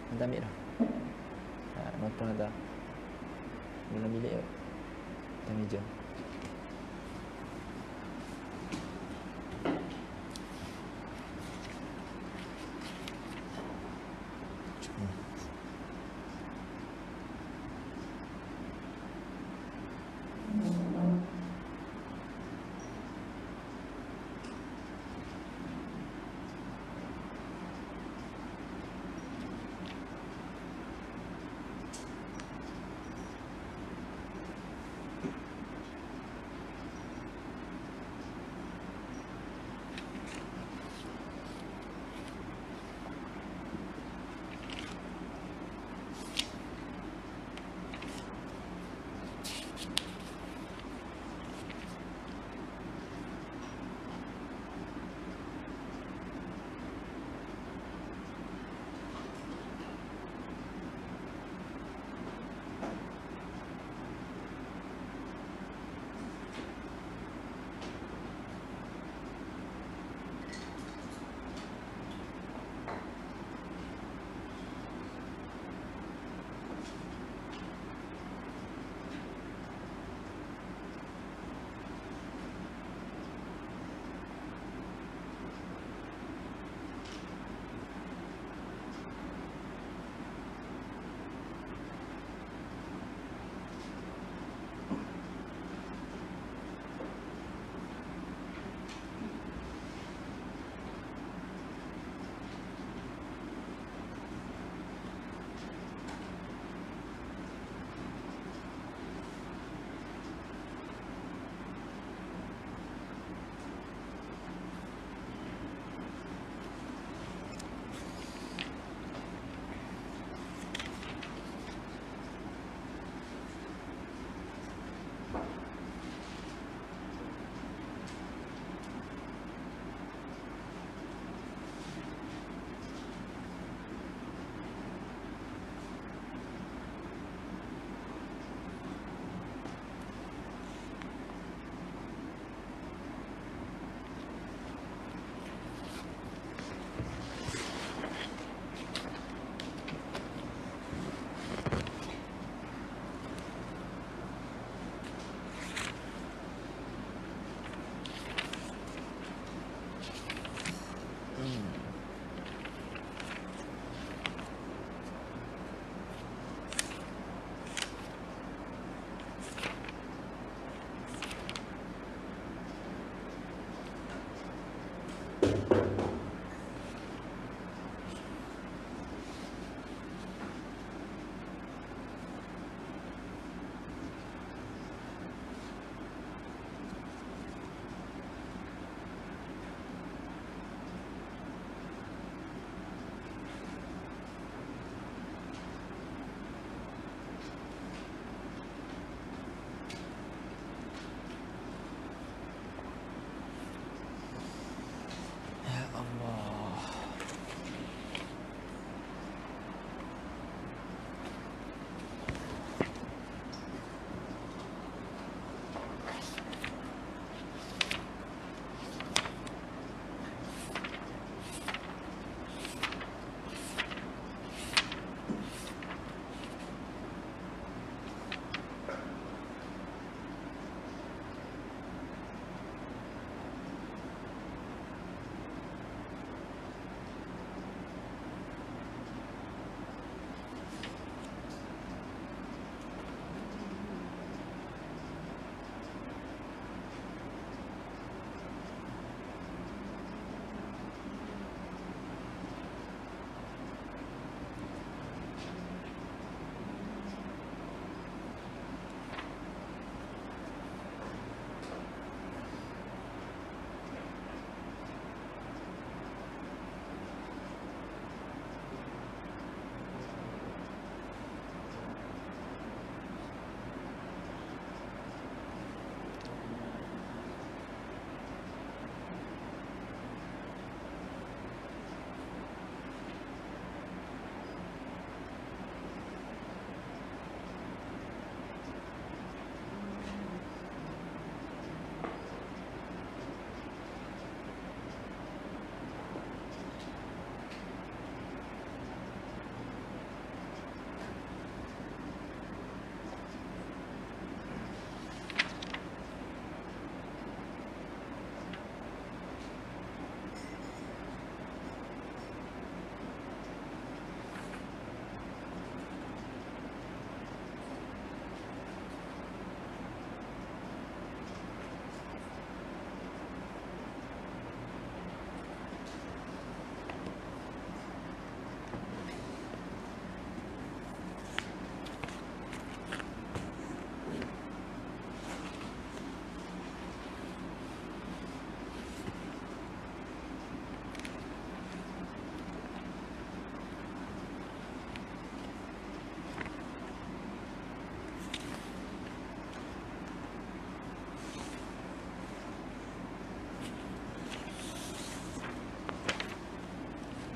Nanti ambil dah. Nonton dah. Dalam bilik tu. Atas meja.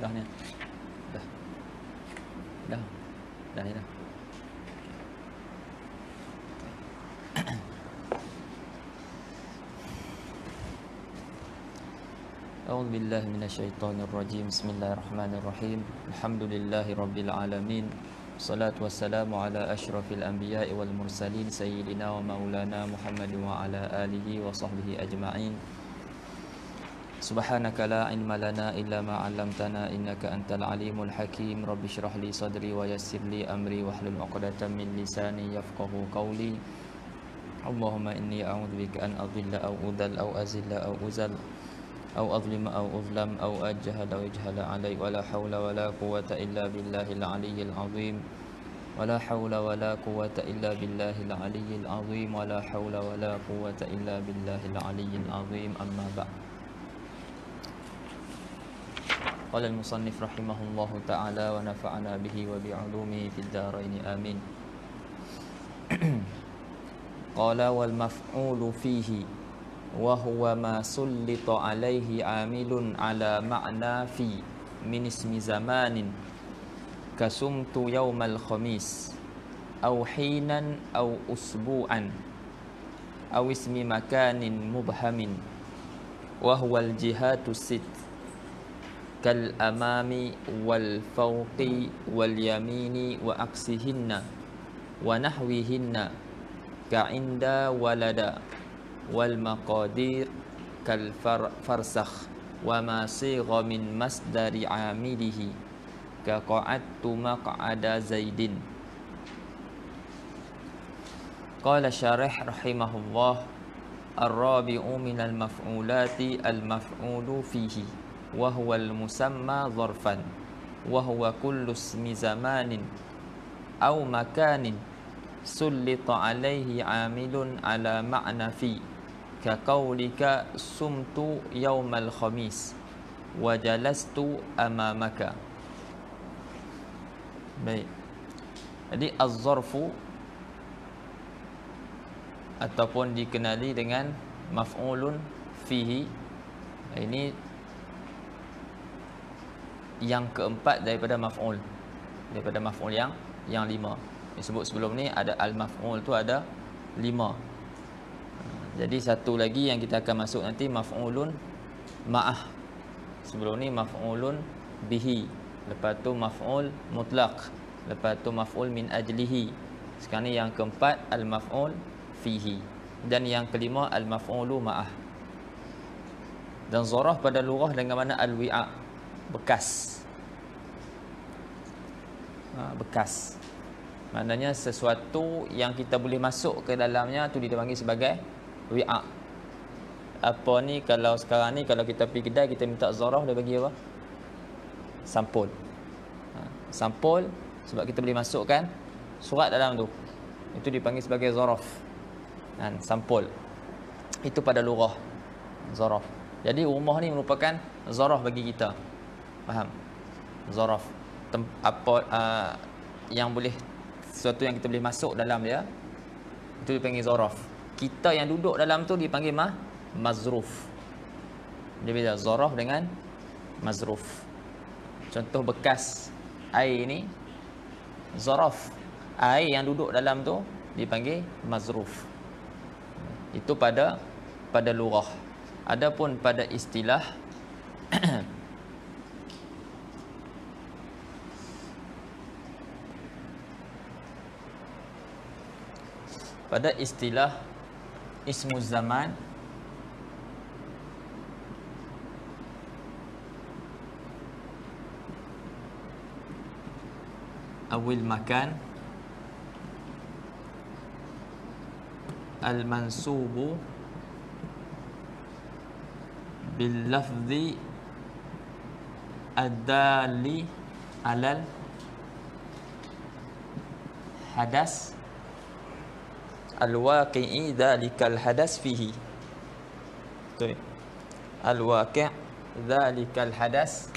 Dah ni. Dah. Dah. Dah ni dah. أعوذ بالله من الشيطان الرجيم بسم الله الرحمن الرحيم الحمد لله رب العالمين والصلاة والسلام على أشرف الأنبياء والمرسلين سيدنا ومولانا محمد وعلى آله وصحبه أجمعين سبحانك لا علم لنا إلا ما علمتنا إنك أنت العليم الحكيم رب اشرح لي صدري ويسر لي أمري واحلل عقدة من لساني يفقهوا قولي اللهم إني أعوذ بك أن أضل أو أضل أو أزل أو أزل أو أظلم أو أظلم أو أجهل أو يجهل علي ولا حول ولا قوة إلا بالله العلي العظيم ولا حول ولا قوة إلا بالله العلي العظيم ولا حول ولا قوة إلا بالله العلي العظيم أما بعد قال المصنف رحمه الله تعالى ونفعنا به وبعلومه في الدارين آمين قال والمفعول فيه وهو ما سلط عليه عامل على معنى في من اسم زمان كسمت يوم الخميس أو حينا أو أسبوعا أو اسم مكان مبهم وهو الجهات الست كالأمام والفوق واليمين وعكسهن ونحوهن كعند ولد والمقادير كالفرسخ وما صيغ من مصدر عامله كقعدت مقعد زيد قال الشارح رحمه الله الرابع من المفعولات المفعول فيه وهو المسمى ظرفا وهو كل اسم زمان أو مكان سلط عليه عامل على معنى في كقولك سمت يوم الخميس وجلست أمامك. Baik. Jadi az-zarfu ataupun dikenali dengan maf'ulun fihi, ini yang keempat daripada maf'ul, daripada maf'ul yang lima. Disebut sebelum ni ada al-maf'ul tu ada 5. Jadi satu lagi yang kita akan masuk nanti maf'ulun ma'ah. Sebelum ni maf'ulun bihi, lepas tu maf'ul mutlaq, lepas tu maf'ul min ajlihi. Sekarang ni yang keempat al-maf'ul fihi, dan yang kelima al-maf'ulu ma'ah. Dan zarah pada lughah dengan mana al-wi'a, bekas. Bekas. Maknanya sesuatu yang kita boleh masuk ke dalamnya tu dipanggil sebagai wi'a. Apa ni, kalau sekarang ni kalau kita pergi kedai kita minta zarah, dia bagi apa? Sampul. Sampul sebab kita boleh masukkan surat dalam tu. Itu dipanggil sebagai zaraf. Sampul. Itu pada lughah zaraf. Jadi rumah ni merupakan zaraf bagi kita. Faham? Zaraf. Yang boleh, sesuatu yang kita boleh masuk dalam dia, itu dipanggil zaraf. Kita yang duduk dalam tu dipanggil mazruf. Dia beza zaraf dengan mazruf. Contoh bekas air ni zaraf. Air yang duduk dalam tu dipanggil mazruf. Itu pada lughah. Adapun pada istilah pada istilah ismu zaman awil makan al-mansubu bil lafzi ad-dali alal hadas al-waqi'i dhalikal hadas fihi. Betul. Al-waqi' dhalikal hadas,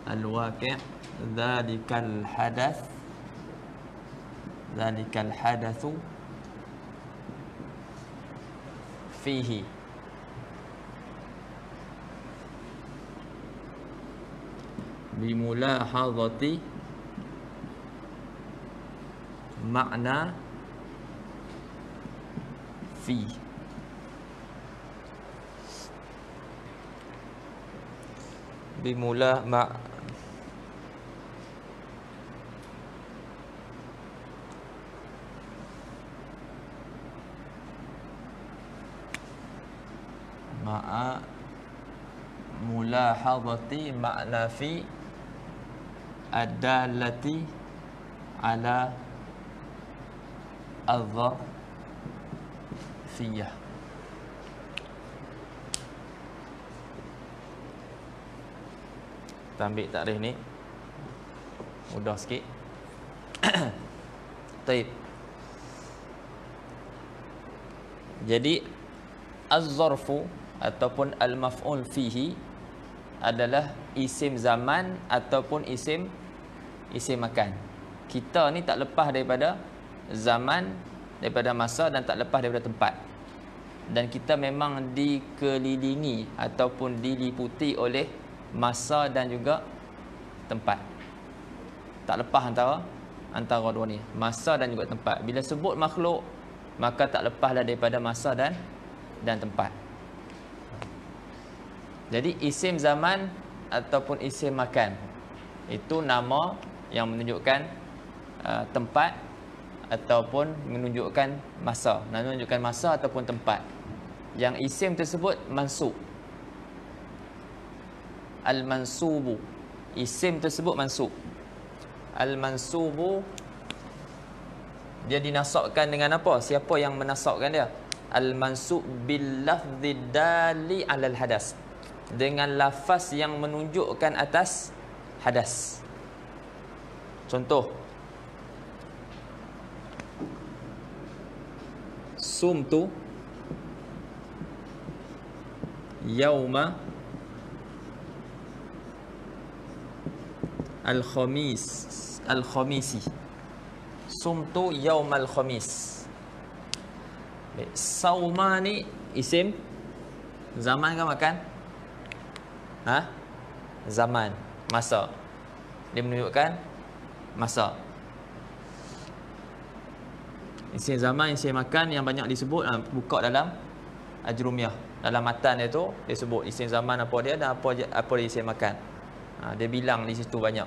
al-waqi' dhalikal hadas, dhalikal hadatsu fihi. bimulahadhati makna fi. Bimulah ma'a mulahadhati makna fi ad-dallati ala adh-dharfiyah. Kita ambil takrif ni mudah sikit. Taib. Jadi az-zarfu ataupun al-maf'ul fihi adalah isim zaman ataupun isim makan. Kita ni tak lepas daripada zaman, daripada masa, dan tak lepas daripada tempat. Dan kita memang dikelilingi ataupun diliputi oleh masa dan juga tempat. Tak lepas antara dua ni, masa dan juga tempat. Bila sebut makhluk, maka tak lepaslah daripada masa dan tempat. Jadi isim zaman ataupun isim makan itu nama yang menunjukkan tempat ataupun menunjukkan masa. Menunjukkan masa ataupun tempat. Yang isim tersebut mansub. Al-mansubu. Isim tersebut mansub. Al-mansubu, dia dinasabkan dengan apa? Siapa yang menasabkan dia? Al-mansub bil lafzi dali alal hadas. Dengan lafaz yang menunjukkan atas hadas. Contoh, sumtu yauma al-khamisi. Sumtu yaumal khamis. Sauma ni isim zaman ke makan? Zaman, masa. Dia menunjukkan masa. Isim zaman, isim makan yang banyak disebut, buka dalam Ajrumiyah. Dalam matan dia tu, dia sebut isim zaman apa dia dan apa dia isim makan. Dia bilang di situ banyak.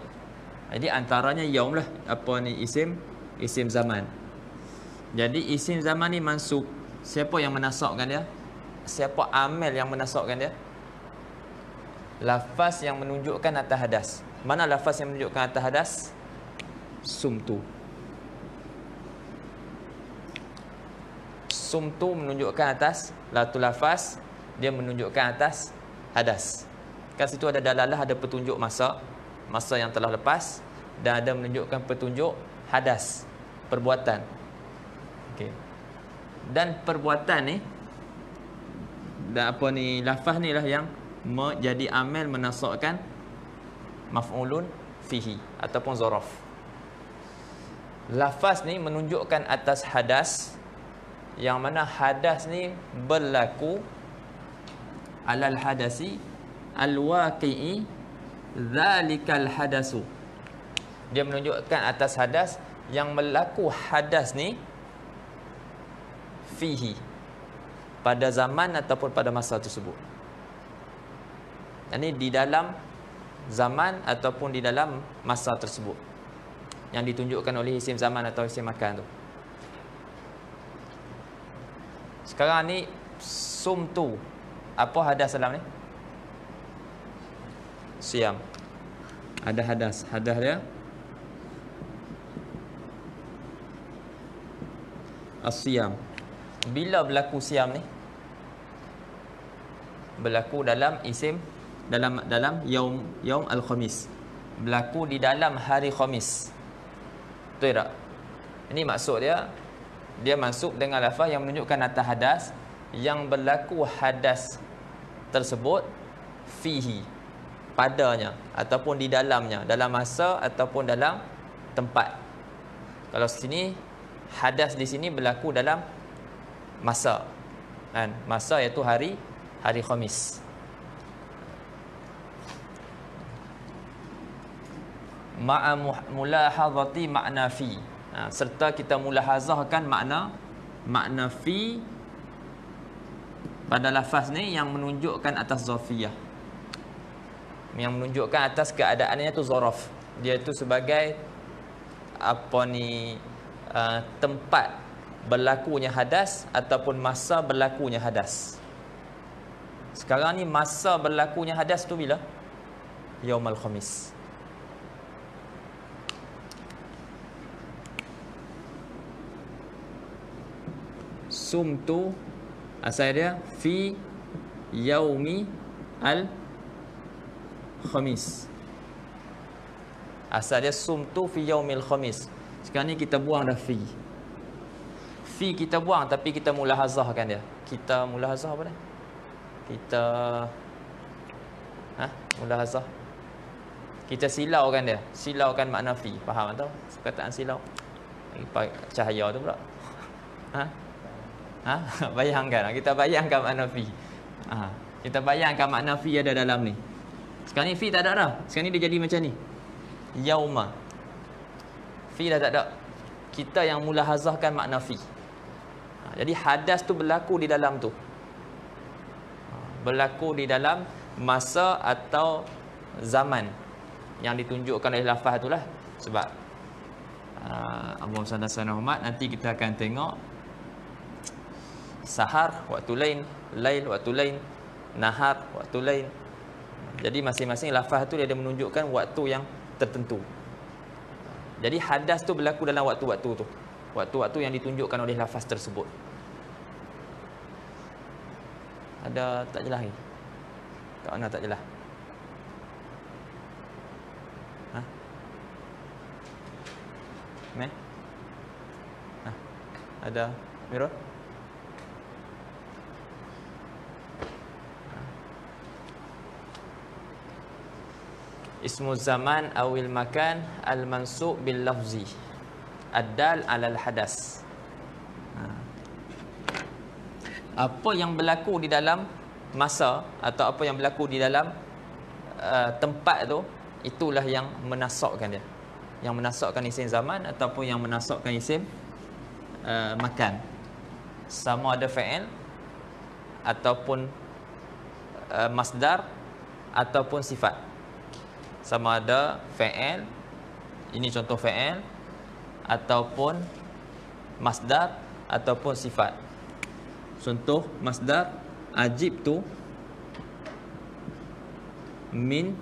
Jadi antaranya yaum lah. Apa ni isim zaman. Jadi isim zaman ni mansub. Siapa yang menasabkan dia? Siapa amil yang menasabkan dia? Lafaz yang menunjukkan atas hadas. Mana lafaz yang menunjukkan atas hadas? Sumtu. Sumtu menunjukkan atas latu lafaz, dia menunjukkan atas hadas. Kat situ ada dalalah, ada petunjuk masa yang telah lepas, dan ada menunjukkan petunjuk hadas, perbuatan. Okey. Dan perbuatan ni, dan apa ni, lafaz ni lah yang jadi amil menasabkan maf'ulun fihi ataupun zaraf. Lafaz ni menunjukkan atas hadas, yang mana hadas ni berlaku alal hadasi al-waqi'i zalikal hadasu. Dia menunjukkan atas hadas yang berlaku hadas ni fihi, pada zaman ataupun pada masa tersebut. Ini di dalam zaman ataupun di dalam masa tersebut yang ditunjukkan oleh isim zaman atau isim makan tu. Sekarang ni sumtu, apa hadas dalam ni? Siam. Ada hadas. Hadas dia as-siyam. Bila berlaku siam ni? Berlaku dalam isim, dalam yaum al-khamis. Berlaku di dalam hari Khamis. Betul tak? Ini maksud dia masuk dengan lafaz yang menunjukkan atas hadas, yang berlaku hadas tersebut fihi, padanya ataupun di dalamnya, dalam masa ataupun dalam tempat. Kalau sini hadas di sini berlaku dalam masa, kan? Masa iaitu hari Khamis. ma'a mulahazati makna fi. Serta kita mulahazahkan makna fi pada lafaz ni yang menunjukkan atas zarfiyah, yang menunjukkan atas keadaannya tu zaraf. Dia tu sebagai apa ni, tempat berlakunya hadas ataupun masa berlakunya hadas. Sekarang ni masa berlakunya hadas tu bila? Yaumul Khamis. Sumtu asal dia fi yaumi al khamis. Asal dia sumtu fi yaumil khamis. Sekarang ni kita buang dah fi. Fi kita buang tapi kita mulahazahkan dia. Kita mulahazah apa dah? Kita mulahazah. Kita silaukan dia. Silaukan makna fi. Faham tak? Perkataan silau. Cahaya tu pula. Bayangkan. Kita bayangkan makna fi. Kita bayangkan makna fi ada dalam ni. Sekarang ni fi tak ada dah. Sekarang ni dia jadi macam ni. Yauma. Fi dah tak ada. Kita yang mulahazahkan makna fi. Jadi hadas tu berlaku di dalam tu. Berlaku di dalam masa atau zaman yang ditunjukkan oleh lafaz itulah. Sebab Allahumma salli ala Muhammad, nanti kita akan tengok sahar waktu lain, lail waktu lain, nahar waktu lain. Jadi masing-masing lafaz tu dia ada menunjukkan waktu yang tertentu. Jadi hadas tu berlaku dalam waktu-waktu tu. Waktu-waktu yang ditunjukkan oleh lafaz tersebut. Ada tak jelas ni? Kat mana tak jelas? Ada Mirul? Ismu zaman awil makan al-mansub bil lafzi ad-dal ala al-hadas. Apa yang berlaku di dalam masa atau apa yang berlaku di dalam tempat tu, itulah yang menasabkan dia. Yang menasabkan isim zaman ataupun yang menasabkan isim makan. Sama ada fa'il ataupun masdar ataupun sifat. Sama ada fa'il, ini contoh fa'il, ataupun masdar ataupun sifat. Contoh masdar, ajib tu min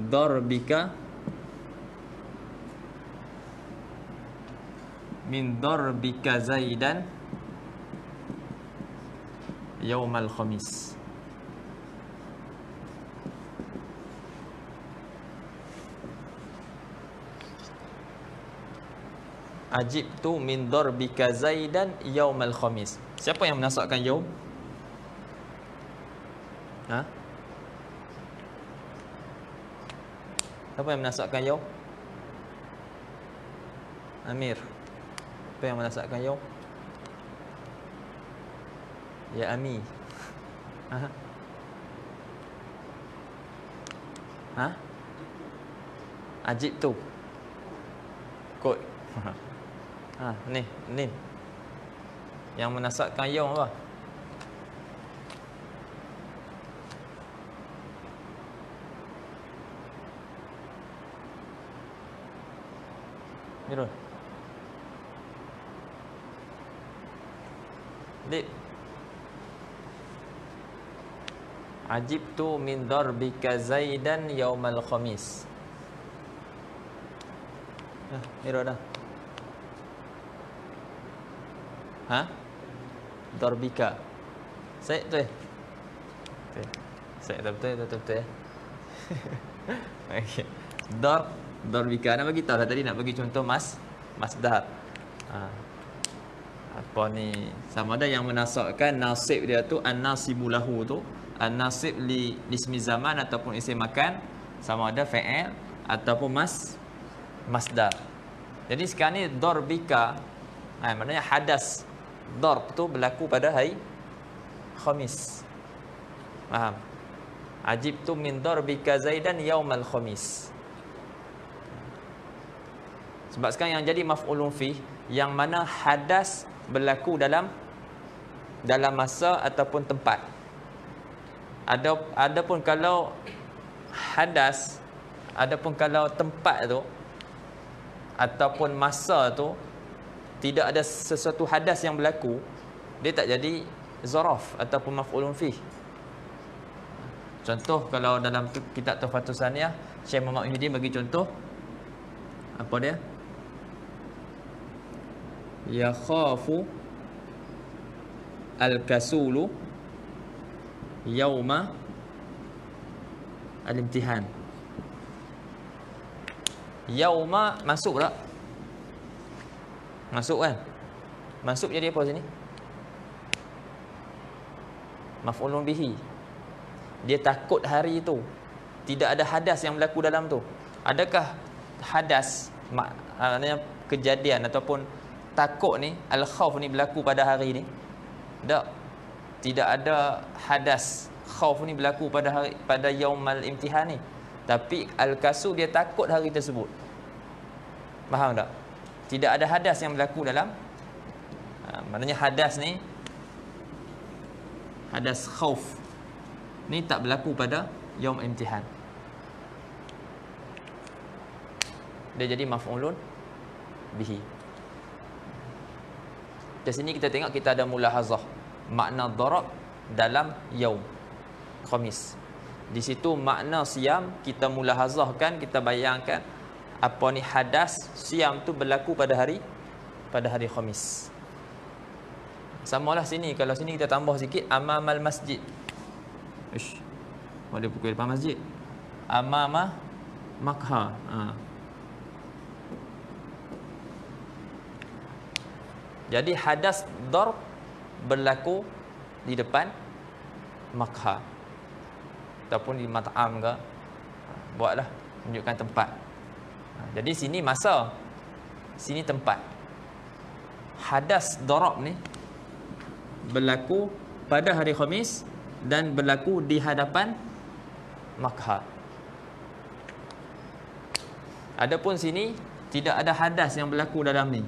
darbika, min darbika zaidan yaumal khamis. Ajib tu min darbika zaidan yaumal khamis. Siapa yang menasabkan yaum? Siapa yang menasabkan yaum? Amir. Siapa yang menasabkan yaum? Ya Ami. Ajib tu. Kod. Ni yang menasabkan yaum apa? Mirul. Dik. Ajibtu min darbika zaidan yaumal khamis. Mirul dah. Darbika. Saya tu. Saya betul. Okey. Darbika nak bagi tahu dah tadi, nak bagi contoh masdar. Apa ni? Sama ada yang menasabkan nasib dia tu an-nasibu lahu tu, an-nasib li ismi zaman ataupun isim makan, sama ada fa'il ataupun masdar. Jadi sekarang ni darbika, maknanya hadas darb tu berlaku pada hari Khamis. Faham? Ajibtu min darbika zaidan yaumal khamis. Sebab sekarang yang jadi maf'ulun fi, yang mana hadas berlaku dalam masa ataupun tempat. Adapun kalau hadas, adapun kalau tempat tu ataupun masa tu tidak ada sesuatu hadas yang berlaku, dia tak jadi zaraf ataupun maf'ulun fi. Contoh kalau dalam kitab Tuhfatus Saniyah, Syekh Muhammad Muhyiddin bagi contoh apa dia? Yakhafu al-kasulu yauma al-imtihan. Yauma masuk tak? Masuk kan? Masuk jadi apa sini? Maf'ulun bihi. Dia takut hari itu. Tidak ada hadas yang berlaku dalam tu. Adakah hadas, maknanya kejadian ataupun takut ni, al-khauf ni berlaku pada hari ni? Tak. Tidak ada hadas khauf ni berlaku pada yaumal imtihan ni. Tapi al-kasu dia takut hari tersebut. Faham tak? Tidak ada hadas yang berlaku dalam maknanya hadas ni, hadas khauf ni tak berlaku pada yaum imtihan. Dia jadi maf'ulun bihi. Di sini kita tengok kita ada mulahazah makna darab dalam yaum khamis. Di situ makna siam kita mulahazahkan, kita bayangkan apa ni hadas siam tu berlaku pada hari khamis. Samalah sini, kalau sini kita tambah sikit amamal masjid. Ish. Boleh pukul depan masjid. Amama makha. Jadi hadas darb berlaku di depan makha ataupun di mat'am ke, buatlah tunjukkan tempat. Jadi sini masa, sini tempat. Hadas darab ni berlaku pada hari Khamis dan berlaku di hadapan makha. Adapun sini tidak ada hadas yang berlaku dalam ni.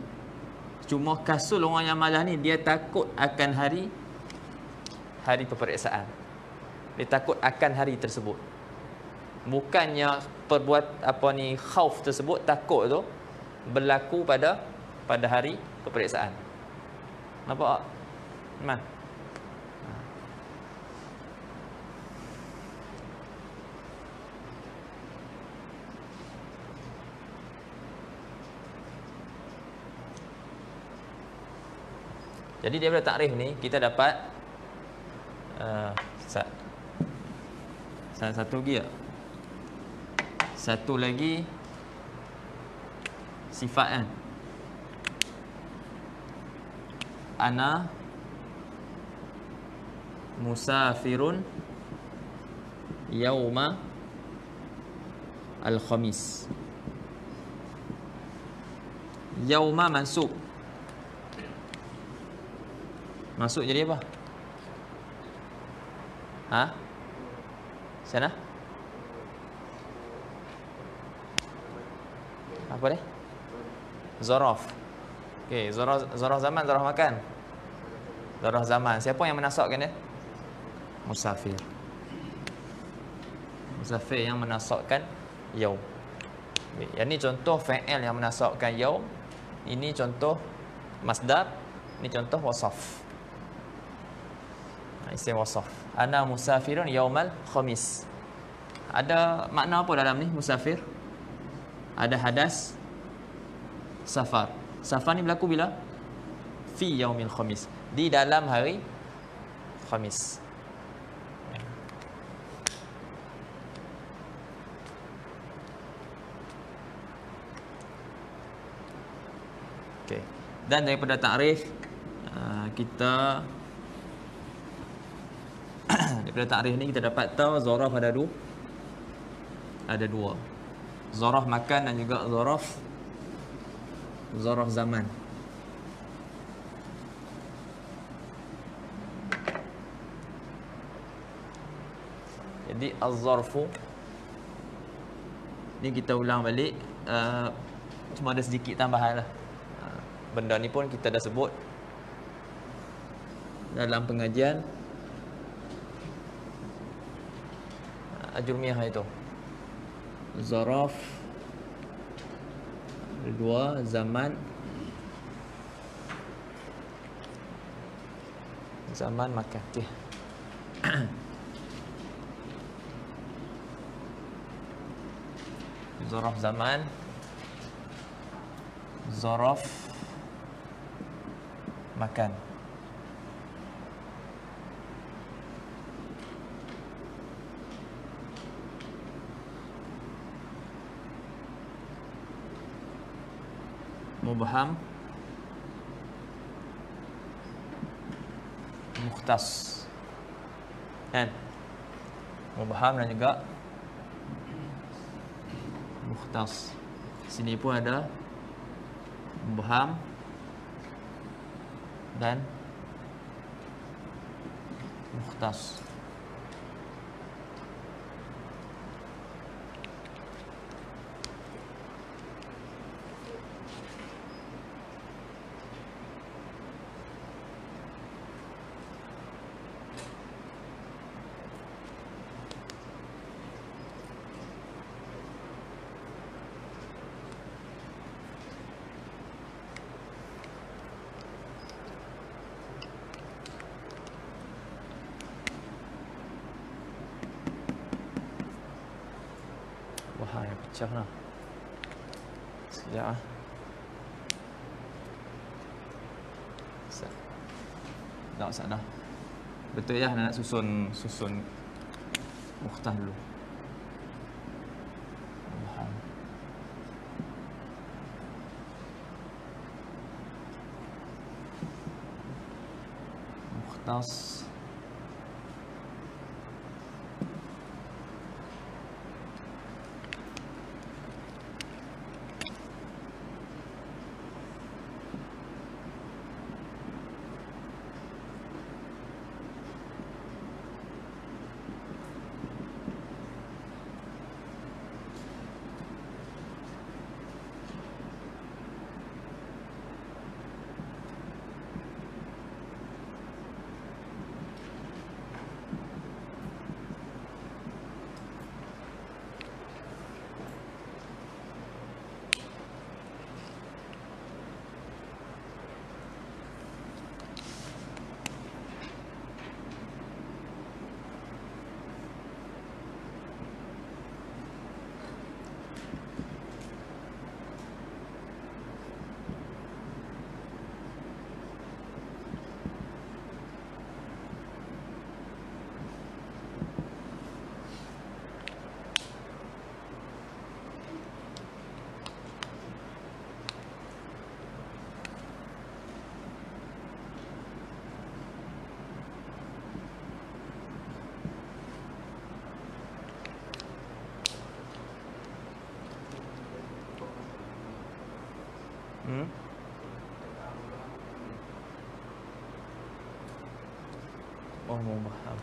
Cuma kasul orang yang malas ni dia takut akan hari peperiksaan. Dia takut akan hari tersebut. Bukannya perbuat apa ni khauf tersebut, takut tu berlaku pada hari peperiksaan. Nampak tak? Mana? Jadi daripada takrif ni kita dapat satu lagi tak? Satu lagi sifat kan. Ana musafirun yauma al-khamis. Yauma mansub. Masuk jadi apa? Sana? Apa dia? Zaraf. Okey, zaraf zaman, zaraf makan. Zaraf zaman. Siapa yang menasabkan dia? Musafir. Musafir yang menasabkan yaum. Yang ni contoh fa'il yang menasabkan yaum. Ini contoh masdar. Ini contoh wasaf. Isim wasaf. Ana musafirun yaumal khamis. Ada makna apa dalam ni musafir? Ada hadas safar. Safar ni berlaku bila? Fi yaumil khamis. Di dalam hari Khamis. Okey. Dan daripada takrif kita daripada takrif ni kita dapat tahu zaraf ada dua. Zaraf makan dan juga zaraf zaman. Jadi az-zarfu ni kita ulang balik cuma ada sedikit tambahan lah. Benda ni pun kita dah sebut dalam pengajian Ajurumiyah itu. Zaraf dua, zaman makan. Okey. Zaraf zaman, zaraf makan. Mubham, mukhtas. Kan? Mubham dan juga mukhtas. Sini pun ada mubham dan mukhtas. Wah, yang pecah lah. Sekejap lah. Tak usah dah. Betul ya, nak susun mukhtas dulu. Mukhtas. Oh, mubham.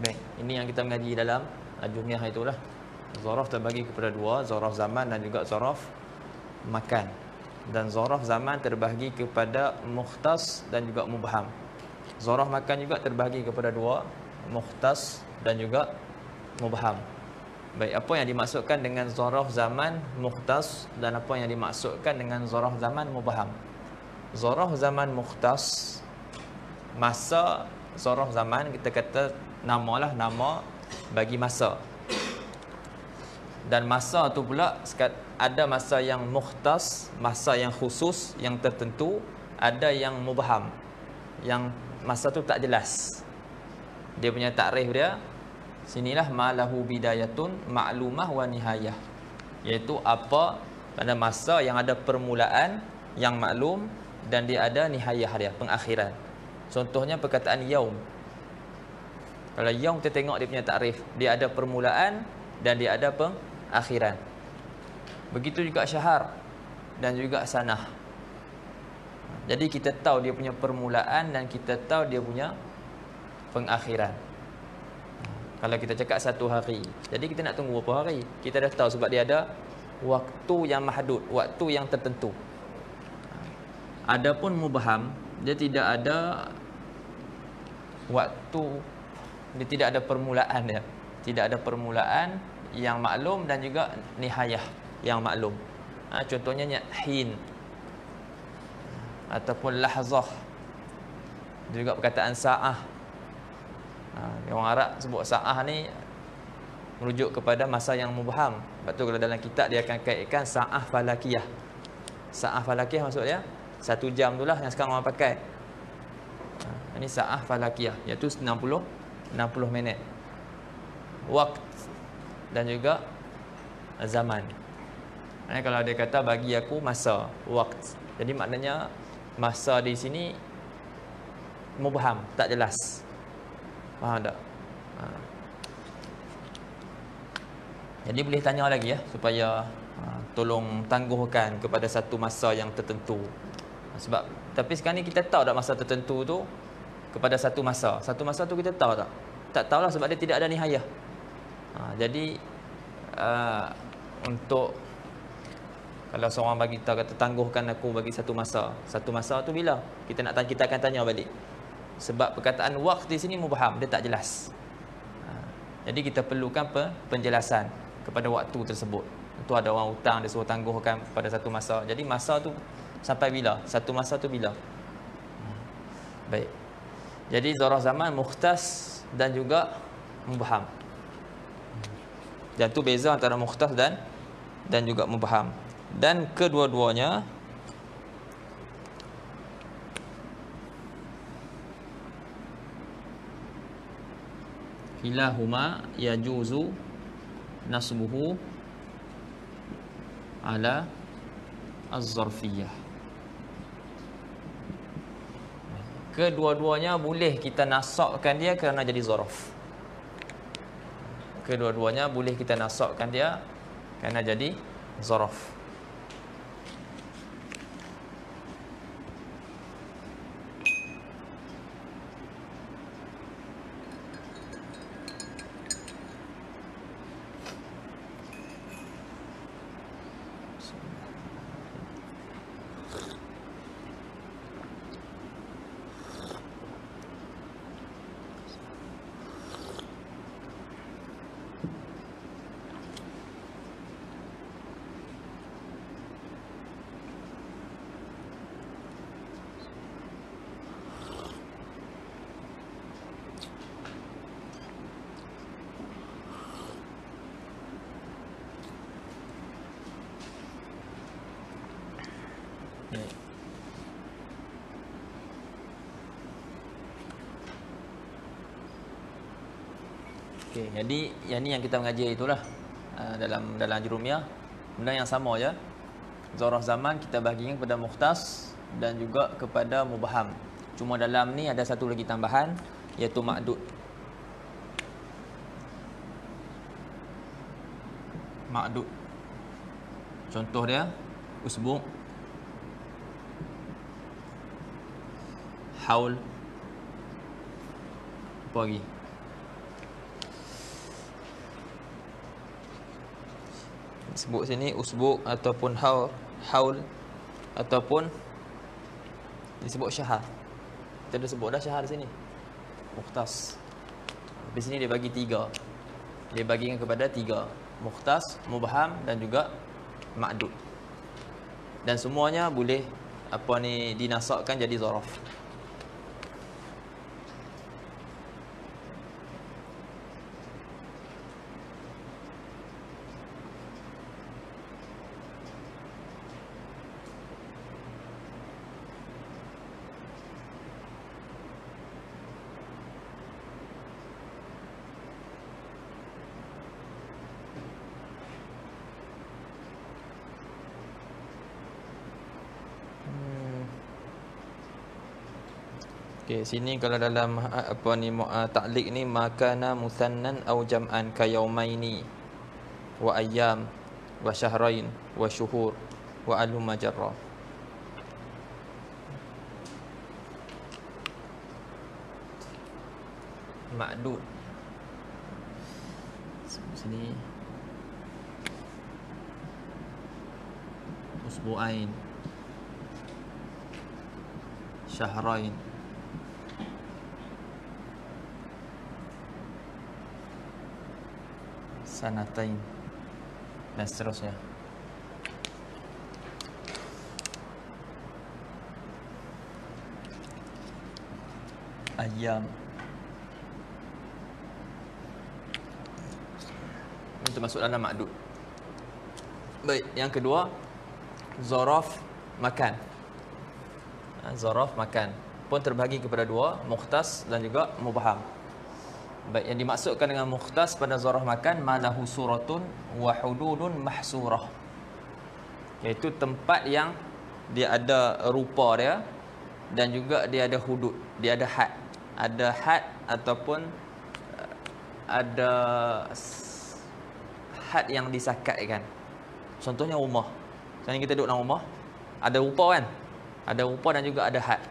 Baik, ini yang kita mengaji dalam Ajurumiyah itulah. Zaraf terbagi kepada dua, zaraf zaman dan juga zaraf makan. Dan zaraf zaman terbagi kepada mukhtas dan juga mubham. Zarah makan juga terbahagi kepada dua, mukhtas dan juga mubham. Baik, apa yang dimaksudkan dengan zarah zaman mukhtas dan apa yang dimaksudkan dengan zarah zaman mubham? Zarah zaman mukhtas, masa zarah zaman kita kata namalah nama bagi masa. Dan masa tu pula ada masa yang mukhtas, masa yang khusus, yang tertentu, ada yang mubham, yang masa tu tak jelas. Dia punya takrif dia, sinilah malahu bidayatun ma'lumah wa nihayah, iaitu apa pada masa yang ada permulaan yang maklum dan dia ada nihayah dia, pengakhiran. Contohnya perkataan yaum. Kalau yaum kita tengok dia punya takrif, dia ada permulaan dan dia ada pengakhiran. Begitu juga syahr dan juga sanah. Jadi kita tahu dia punya permulaan dan kita tahu dia punya pengakhiran. Kalau kita cakap satu hari, jadi kita nak tunggu berapa hari? Kita dah tahu sebab dia ada waktu yang mahdud, waktu yang tertentu. Adapun mubham, dia tidak ada waktu, dia tidak ada permulaan dia. Tidak ada permulaan yang maklum dan juga nihayah yang maklum. Contohnya hin ataupun lahzah. Juga perkataan sa'ah. Orang Arab sebut sa'ah ni merujuk kepada masa yang mubham. Sebab tu kalau dalam kitab dia akan kaitkan sa'ah falakiyah. Sa'ah falakiyah maksud dia 1 jam tu lah yang sekarang orang pakai. Ini sa'ah falakiyah, iaitu 60 minit. Waqt dan juga zaman. Kalau dia kata bagi aku masa, waqt. Jadi maknanya masa di sini mubham, tak jelas. Faham tak? Jadi boleh tanya lagi ya, supaya tolong tangguhkan kepada satu masa yang tertentu. Sebab tapi sekarang ni kita tahu tak masa tertentu tu kepada satu masa. Satu masa tu kita tahu tak? Tak tahulah sebab dia tidak ada nihayah. Jadi untuk kalau seorang bagi kita kata tangguhkan aku bagi satu masa. Satu masa tu bila? Kita akan tanya balik. Sebab perkataan waqt di sini mubham, dia tak jelas. Jadi kita perlukan penjelasan kepada waktu tersebut. Itu ada orang hutang, dia suruh tangguhkan pada satu masa. Jadi masa tu sampai bila? Satu masa tu bila? Baik. Jadi zarah zaman mukhtas dan juga mubham. Dan tu beza antara mukhtas dan juga mubham. Dan kedua-duanya kilahuma yajuzu nasbuhu ala az-zarfiyah. Kedua-duanya boleh kita nasabkan dia kerana jadi zaraf. Kedua-duanya boleh kita nasabkan dia kerana jadi zaraf. Okey, jadi yang ni yang kita mengaji itulah dalam jurumiyah, benda yang sama je. Zarah zaman kita bahagikan kepada mukhtas dan juga kepada mubham. Cuma dalam ni ada satu lagi tambahan, iaitu ma'dud. Ma'dud. Contoh dia usbu', haul, apa lagi? Sebut sini usbu' ataupun haul ataupun disebut syahr. Kita dah sebut dah syahar sini. Mukhtas. Di sini dia bagi 3. Dia bagikan kepada 3. Mukhtas, mubham dan juga ma'dud. Dan semuanya boleh dinasakkan jadi zaraf. Okey, sini kalau dalam ta'liq ni makana musannan au jam'an ka yaumaini wa ayyam wa syahrain wa syuhur wa alum majarra. Ma'dud. Sini usbu'ain, syahrain, sanatain dan seterusnya. Ayam. Ini termasuk dalam ma'dud. Baik, yang kedua zaraf makan. Zaraf makan pun terbahagi kepada 2, mukhtas dan juga mubham. Baik, yang dimaksudkan dengan mukhtas pada zaraf makan malahu suratun wa hududun mahsurah, iaitu tempat yang dia ada rupa dia dan juga dia ada hudud, dia ada had. Ada had ataupun ada had yang disakatkan. Contohnya rumah. Sekarang kita duduk dalam rumah, ada rupa kan? Ada rupa dan juga ada had.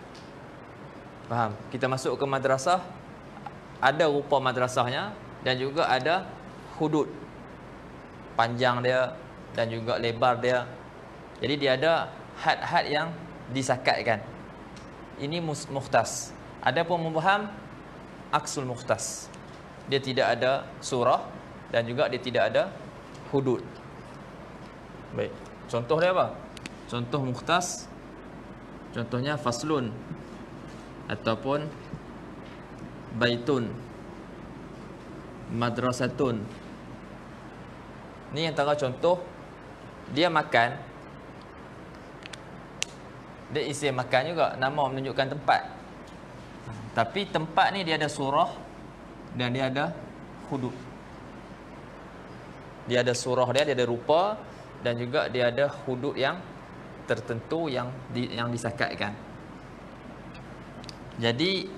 Faham? Kita masuk ke madrasah, ada rupa madrasahnya dan juga ada hudud, panjang dia dan juga lebar dia. Jadi dia ada had-had yang disakatkan. Ini mukhtas. Adapun mubham aksul mukhtas. Dia tidak ada surah dan juga dia tidak ada hudud. Baik. Contoh dia apa? Contoh mukhtas. Contohnya faslun ataupun baitun, madrasatun. Ni antara contoh. Dia makan, dia isim makan juga, nama menunjukkan tempat. Tapi tempat ni dia ada surah dan dia ada hudud. Dia ada surah dia ada rupa dan juga dia ada hudud yang tertentu yang disakatkan. Jadi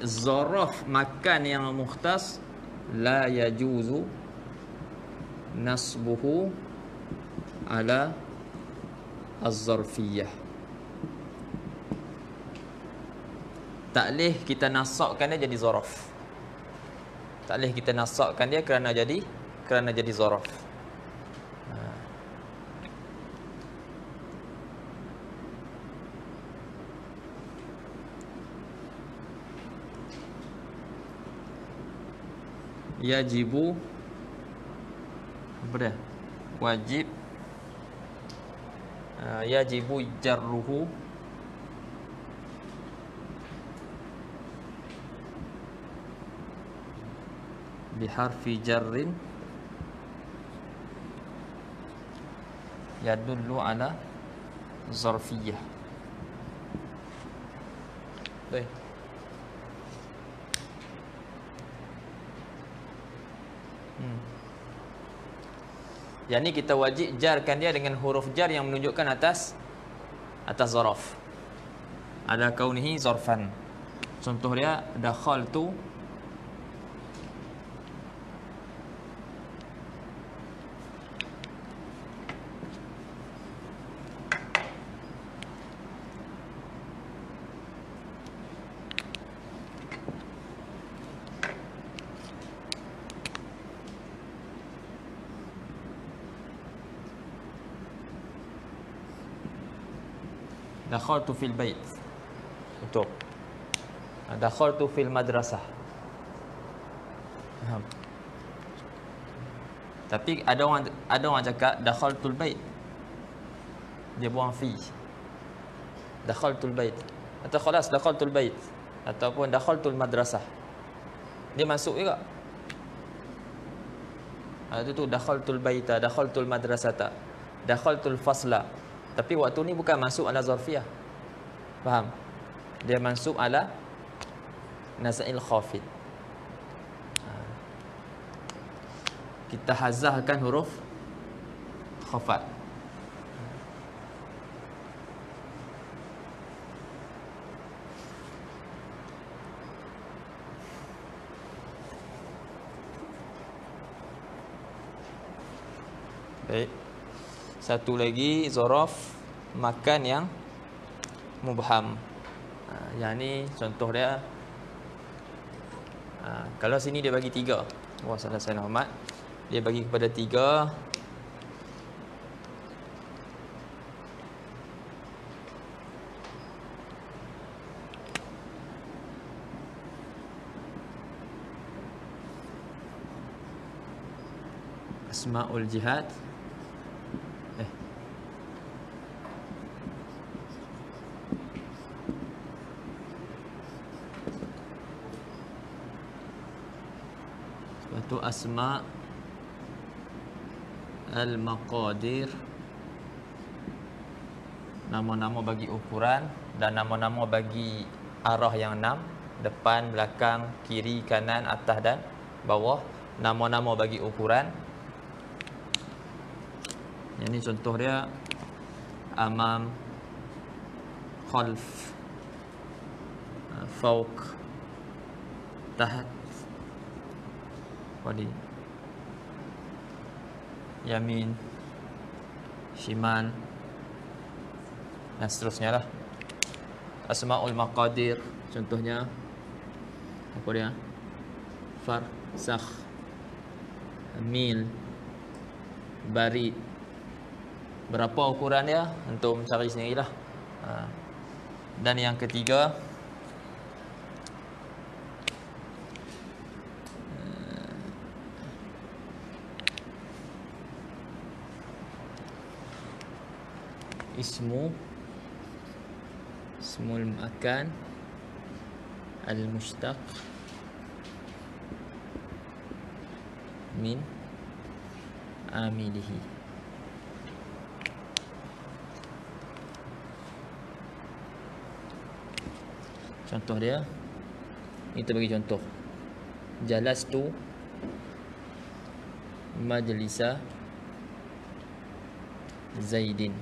zaraf makan yang mukhtas la yajuzu nasbuhu ala az-zarfiyah. Tak boleh kita nasakkan dia jadi zaraf. Tak boleh kita nasakkan dia kerana jadi zaraf. Yajibu, apa dia? Wajib. Yajibu jarruhu biharfi jarrin yadullu ala zarfiyah. Baik. Yang ni kita wajib jarkan dia dengan huruf jar yang menunjukkan atas zaraf. Ada kaunihi zarfan. Contoh dia dakhaltu, dakhaltu fil bait. Betul. Dakhaltu fil madrasah. Faham? Tapi ada orang cakap dakhaltul bait. Dia buang fi. Dakhaltul bait. Atau khalas dakhaltul bait ataupun dakhaltul madrasah. Dia masuk juga. Itu tu dakhaltul baita, dakhaltul madrasata, dakhaltul fasla. Tapi waktu ni bukan masuk ala zarfiyah. Faham? Dia masuk ala naz'il khafid. Kita hazahkan huruf khafat. Baik. Satu lagi zaraf makan yang mubham. Yang ni contoh dia. Kalau sini dia bagi 3. Wah, salah saya Muhammad. Dia bagi kepada 3. Asmaul jihad. Itu asma al-maqadir, nama-nama bagi ukuran dan nama-nama bagi arah yang 6, depan, belakang, kiri, kanan, atas dan bawah. Nama-nama bagi ukuran. Yang ni contoh dia amam, khalf, fawq, tahat, wadi, yamin, shimal dan seterusnya lah. Asmaul maqadir contohnya apa dia? Farsakh, mil, barid. Berapa ukuran dia? Untuk mencari sendirilah. Dan yang ketiga ismul makan al-mushtaq min amilihi. Contoh dia, kita bagi contoh. Jalastu majlisa Zaidin.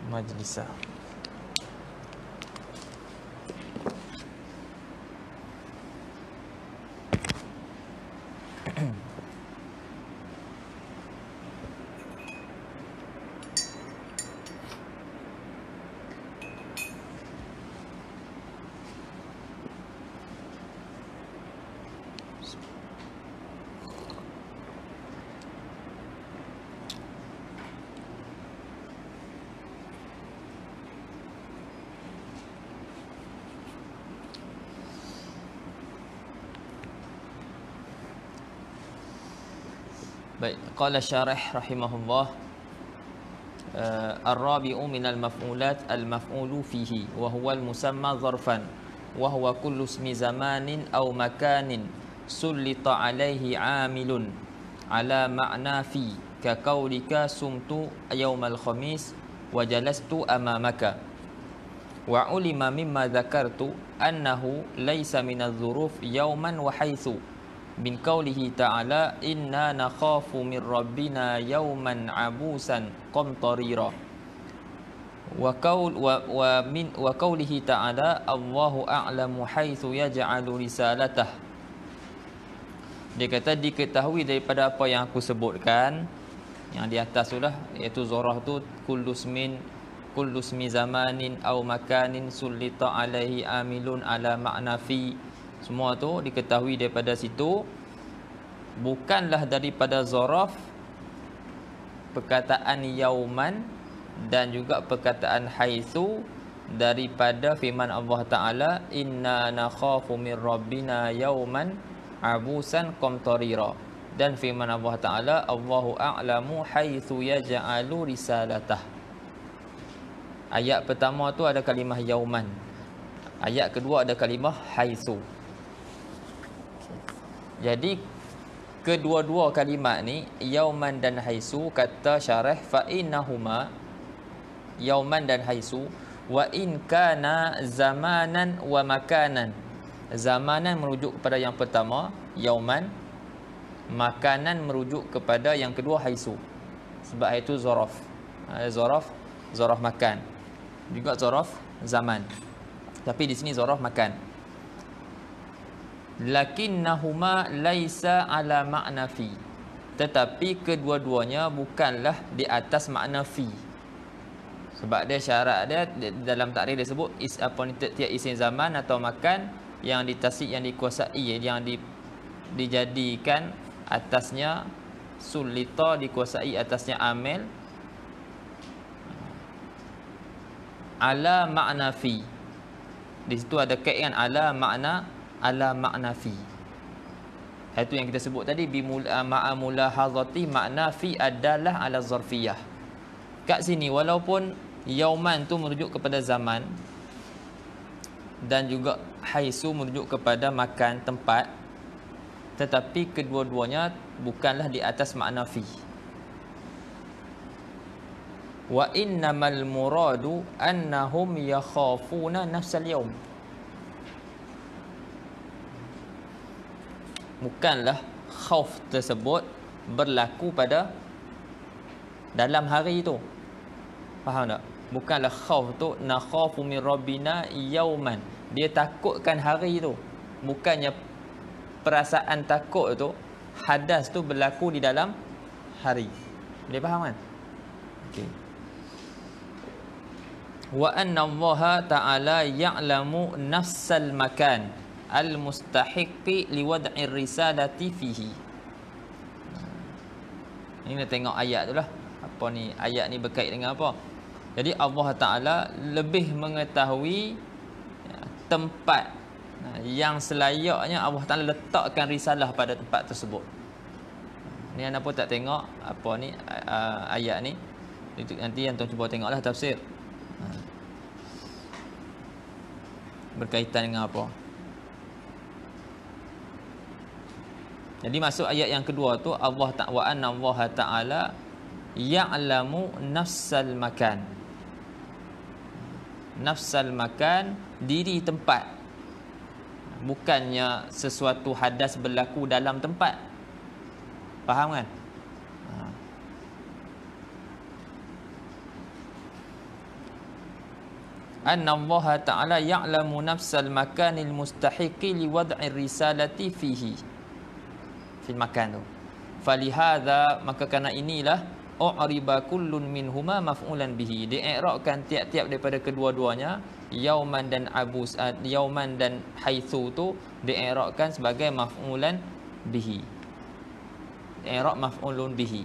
Majlisa. Baik, qala syarih rahimahullah, ar-rabi'u minal maf'ulat al-maf'ulu fihi wa huwa al-musamma zarfan wa huwa kullu ismi zamanin aw makanin sullita alaihi 'amilun ala ma'na fi ka qaulika sumtu yaumal khamis wa jalastu amamaka wa ulima mimma dzakartu annahu laysa minadh-dhuruf yauman wa haitsu min qaulihi ta'ala inna nakhafu min rabbina yawman abusan qamtarira wa qaulihi ta'ala Allahu a'lamu haitsu yaj'alu risalatah. Dia kata diketahui daripada apa yang aku sebutkan yang di atas tu lah, iaitu zorah tu kullu ismi zamanin aw makanin sulita alaihi amilun ala ma'na fi. Semua tu diketahui daripada situ, bukanlah daripada zaraf perkataan yauman dan juga perkataan haitsu daripada firman Allah Ta'ala, inna nakhafu min rabbina yauman abusan qamtarira, dan firman Allah Ta'ala, Allahu a'lamu haitsu yaj'alu risalatah. Ayat pertama tu ada kalimah yauman, ayat kedua ada kalimah haitsu. Jadi kedua-dua kalimat ni, yauman dan haitsu, kata syarah, fa innahuma, yauman dan haitsu, wa in kana zamanan wa makanan. Zamanan merujuk kepada yang pertama, yauman. Makanan merujuk kepada yang kedua, haitsu. Sebab itu zaraf. Zaraf makan. Juga zaraf zaman. Tapi di sini zaraf makan. Lakinnahuma laisa ala ma'na fi. Tetapi kedua-duanya bukanlah di atas makna fi. Sebab dia syarat dia dalam takrif dia sebut tiap isim zaman atau makan yang ditasik, yang dikuasai, yang dijadikan atasnya sulita, dikuasai atasnya amil, ala makna fi. Di situ ada kaitan ala makna fi. Itu yang kita sebut tadi, ma'a mulahazati makna fi adalah ala zarfiyah. Kat sini walaupun yauman tu merujuk kepada zaman dan juga haitsu merujuk kepada makan, tempat, tetapi kedua-duanya bukanlah di atas makna fi. Wa innamal muradu annahum yakhafuna nafsal yaum. Bukanlah khauf tersebut berlaku pada dalam hari itu. Faham tak? Bukanlah khauf tu nakhafu min rabbina yauman. Dia takutkan hari tu. Bukannya perasaan takut tu, hadas tu berlaku di dalam hari. Boleh faham kan? Okey. Wa anna Allah Ta'ala ya'lamu nafsal makan al-mustahiqi liwad'i risalati fihi. Ini kita tengok ayat tu lah. Apa ni? Ayat ni berkait dengan apa? Jadi Allah Ta'ala lebih mengetahui tempat yang selayaknya Allah Ta'ala letakkan risalah pada tempat tersebut. Ni anda pun tak tengok apa ni ayat ni. Nanti yang tuan cuba tengoklah tafsir. Berkaitan dengan apa? Jadi masuk ayat yang kedua tu, Allah wa anna Allah Ta'ala ya'lamu nafsal makan. Nafsal makan, diri tempat. Bukannya sesuatu hadas berlaku dalam tempat. Faham kan? Anna Allah Ta'ala ya'lamu nafsal makanil mustahiqi liwad'i risalati fihi. Fil makan tu. Falihadha, maka kerana inilah u'riba kullun minhuma maf'ulan bihi. Di'irabkan tiap-tiap daripada kedua-duanya, yauman dan yauman dan haitsu tu di'irabkan sebagai maf'ulan bihi. I'rab maf'ulun bihi.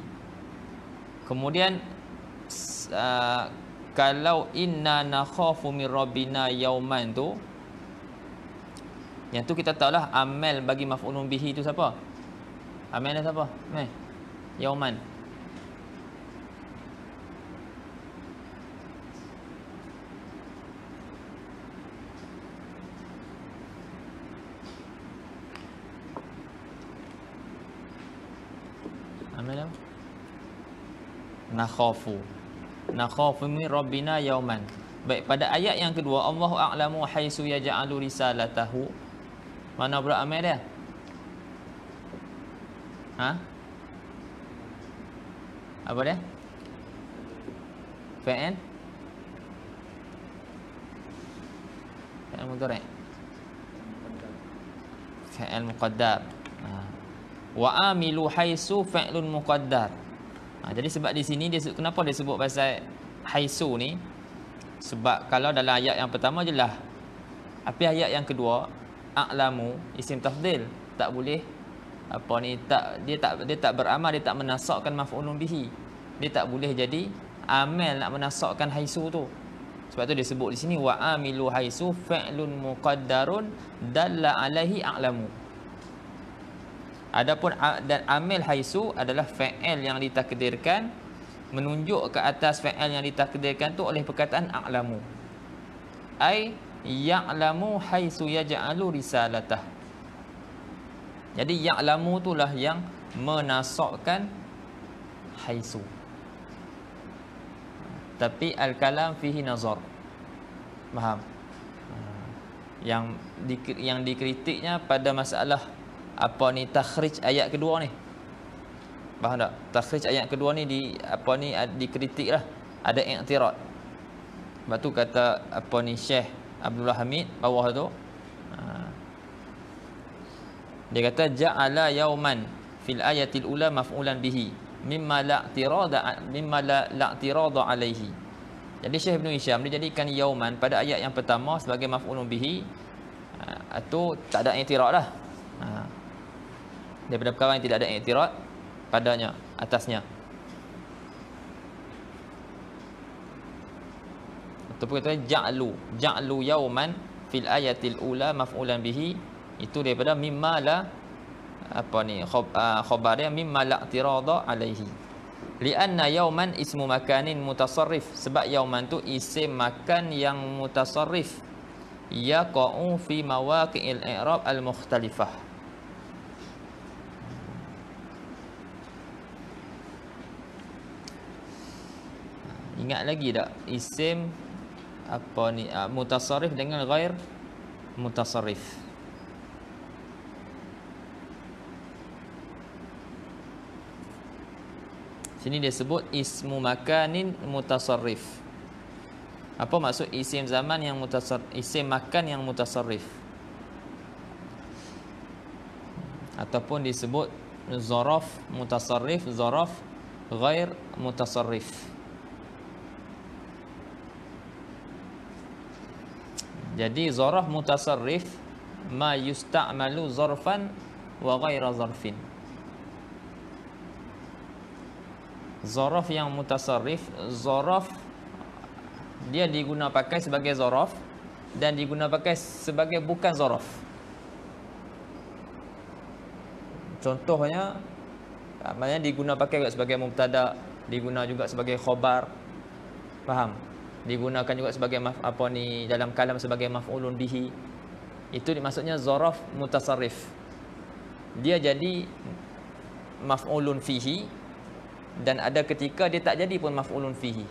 Kemudian kalau inna nakhafu min rabbina yauman tu, yang tu kita tahulah amal bagi maf'ulun bihi tu siapa? Amal dia siapa? Yauman. Amal apa? Nakhafu min rabbina yauman. Baik, pada ayat yang kedua, Allahu a'lamu haitsu yaj'alu risalatahu. Mana pula amal dia? Apa dia? Fa'il mudhari'. Fa'il muqaddar. Wa amilu haitsu fa'ilun muqaddar. Jadi sebab di sini kenapa dia sebut pasal haitsu ni? Sebab kalau dalam ayat yang pertama jelas. Tapi ayat yang kedua, a'lamu isim tafdhil, tak boleh dia tak beramal, dia tak menasakkan maf'ulun bihi. Dia tak boleh jadi amil nak menasakkan haisu tu. Sebab tu dia sebut di sini wa amilu haisu fi'lun muqaddarun dalla alaihi a'lamu. Adapun dan amil haisu adalah fi'il yang ditakdirkan, menunjuk ke atas fi'il yang ditakdirkan tu oleh perkataan a'lamu. Ai ya'lamu haisu yaj'alu risalatah. Jadi ya'lamu itulah yang menasakkan haisu. Tapi al-kalam fihi nazar. Faham? Yang dikritiknya pada masalah apa ni takhrij ayat kedua ni. Faham tak? Takhrij ayat kedua ni dikritiklah. Ada i'tirad. Sebab tu kata apa ni Syekh Abdullah Hamid bawah tu. Dia kata ja'ala yauman fil ayatil ula maf'ulan bihi mimma la i'tirada alaihi. Jadi Syekh Ibn Hisham dia jadikan yauman pada ayat yang pertama sebagai maf'ulun bihi. Itu tak ada i'tirad lah. Daripada perkara yang tidak ada i'tirad padanya, atasnya. Ataupun kata ja'lu yauman fil ayatil ula maf'ulan bihi, itu daripada mimma la khabar dia mimma la i'tirada alaihi. Lianna yauman ismu makanin mutasarrif, sebab yauman tu isim makan yang mutasarrif, yaqa'u fi mawaqi'il i'rab al-mukhtalifah. Ingat lagi tak isim mutasarrif dengan ghair mutasarrif? Sini dia sebut ismu makanin mutasarrif. Apa maksud isim zaman yang mutasarrif, isim makan yang mutasarrif? Ataupun disebut zaraf mutasarrif, zaraf ghair mutasarrif. Jadi zaraf mutasarrif ma yusta'malu zarfan wa ghaira zarfin. Zaraf yang mutasarrif, zaraf dia diguna pakai sebagai zaraf dan diguna pakai sebagai bukan zaraf. Contohnya maknanya diguna pakai juga sebagai mubtada, diguna juga sebagai khabar. Faham? Digunakan juga sebagai dalam kalam sebagai maf'ulun bihi. Itu maksudnya zaraf mutasarrif. Dia jadi maf'ulun fihi dan ada ketika dia tak jadi pun maf'ulun fihi.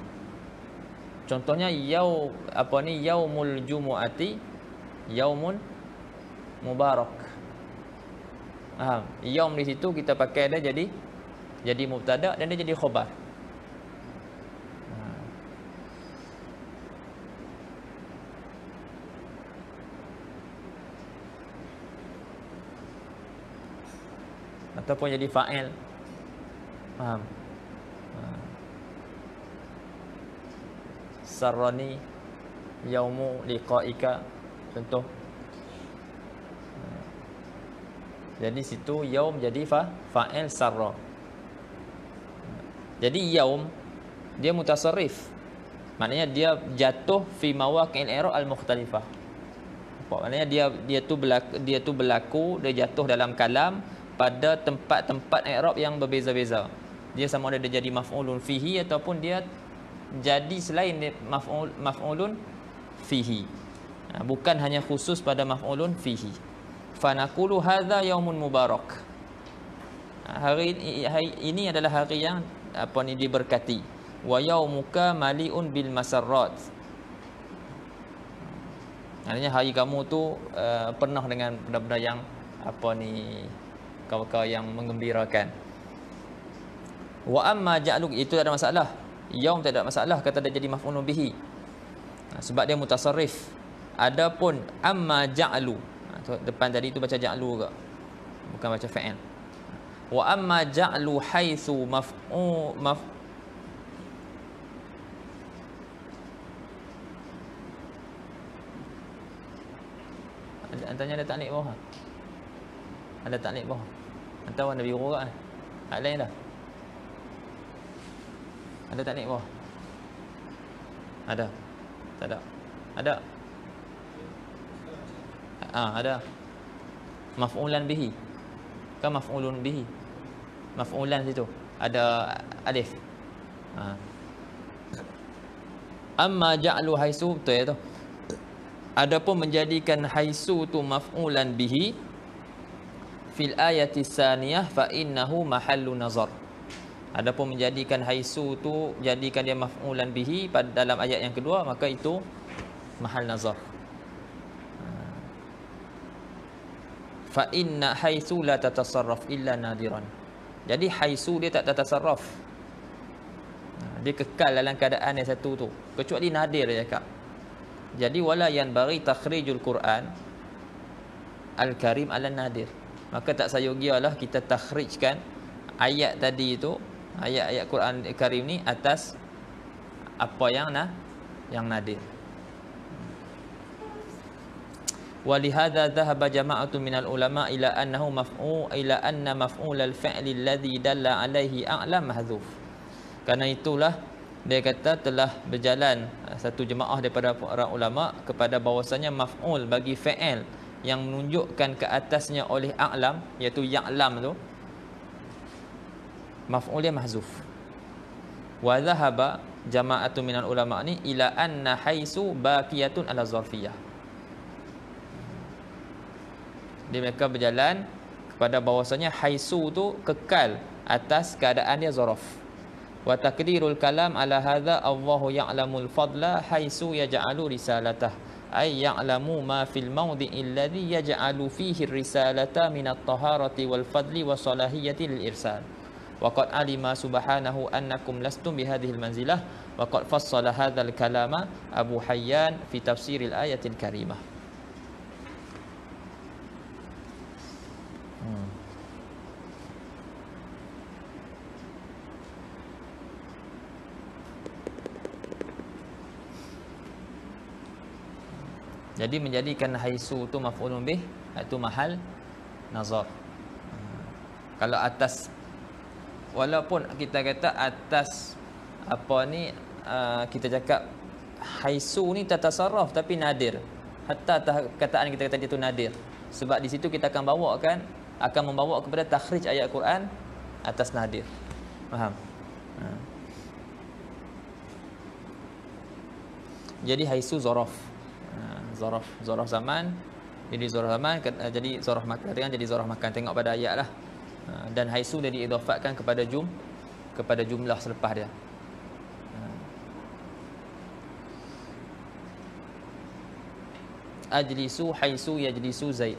Contohnya yaumul jumu'ati yaumun mubarak. Yaum di situ kita pakai dia jadi mubtada dan dia jadi khabar. Ataupun jadi fa'il. Faham? Sarrani yaumu liqa'ika, contoh. Jadi situ yaum jadi fa'il sarra. Jadi yaum dia mutasarrif. Maknanya dia jatuh fi mawaqi'il i'rab al-mukhtalifah. Maknanya dia berlaku, dia jatuh dalam kalam pada tempat-tempat i'rab yang berbeza-beza. Dia sama ada dia jadi maf'ulun fihi ataupun dia jadi selain maf'ulun fihi. Bukan hanya khusus pada maf'ulun fihi. Fa naqulu hadza yaumun mubarak. Hari ini adalah hari yang diberkati. Wa yaumuka mali'un bil masarrat. Artinya hari kamu tu penuh dengan benda-benda yang kau yang menggembirakan. Wa amma ja'lu, itu tak ada masalah. Yaum tak ada masalah kata dia jadi maf'ulun bihi. Sebab dia mutasarrif. Adapun amma ja'lu, depan tadi tu baca ja'lu ke? Bukan baca fa'il. Wa amma ja'lu haitsu Antanya ada taknik bawah. Ada taknik bawah. Antara warna biru ke? Hak lain dah. Ada taknik bawah. Ada? Tak ada? Ada? Ada. Maf'ulan bihi. Kan maf'ulun bihi. Maf'ulan situ. Ada alif. Amma ja'lu haisu, betul ya tu. Adapun menjadikan haisu tu maf'ulan bihi fil ayati saniyah fa innahu mahallu nazar. Adapun menjadikan haisu tu jadikan dia maf'ulan bihi pada dalam ayat yang kedua, maka itu mahal nazar. Fa inna haisu la tatasarraf illa nadiran. Jadi haisu dia tak tatasarraf. Dia kekal dalam keadaan yang satu tu, kecuali nadir dia cakap. Jadi wala yanbaghi takhrijul Quran al-karim ala nadir. Maka tak sayugialah kita takhrijkan ayat tadi itu, ayat-ayat Quran Karim ni atas apa yang nadir. Walihadza dhahaba jama'atun minal ulama ila annahu ila anna maf'ul al-fi'li alladhi dalla alaihi a'lam mahdzuf. Karena itulah dia kata telah berjalan satu jemaah daripada para ulama kepada bahawasanya maf'ul bagi fi'il yang menunjukkan ke atasnya oleh a'lam, iaitu ya'lam tu, maf'ul dia mahzuf. Wa dhahaba jama'atun minal ulama ni ila anna haisu baqiyatun ala zarfiyah. Dia mereka berjalan kepada bahawasanya haisu tu kekal atas keadaan dia zaraf. Wa taqdirul kalam ala hadza Allahu ya'lamul fadla haisu yaj'alu risalatah ay ya'lamu ma fil mawdi'i alladhi yaj'alu fihi risalata min at-taharati wal fadli wa salahiyati lil irsal. Wa qad alima subhanahu annakum lastum bi hadhihi al-manzilah wa qad fassala hadzal kalama Abu Hayyan fi tafsiril ayatil karimah. Jadi menjadikan haisu tu maf'ulun bih, itu mahal nazar. Kalau atas, walaupun kita kata atas apa ni, kita cakap haisu ni tatasarraf tapi nadir. Hatta kataan kita kata itu nadir. Sebab di situ kita akan membawa kepada takhrij ayat Quran atas nadir. Faham? Jadi haisu zaraf. Zaraf zaman, jadi zaraf zaman, jadi zaraf makan, jadi zaraf makan, tengok pada ayat lah. Dan haisu dia diidafatkan kepada jumlah selepas dia. Ajlisu haisu yajlisu Zaid.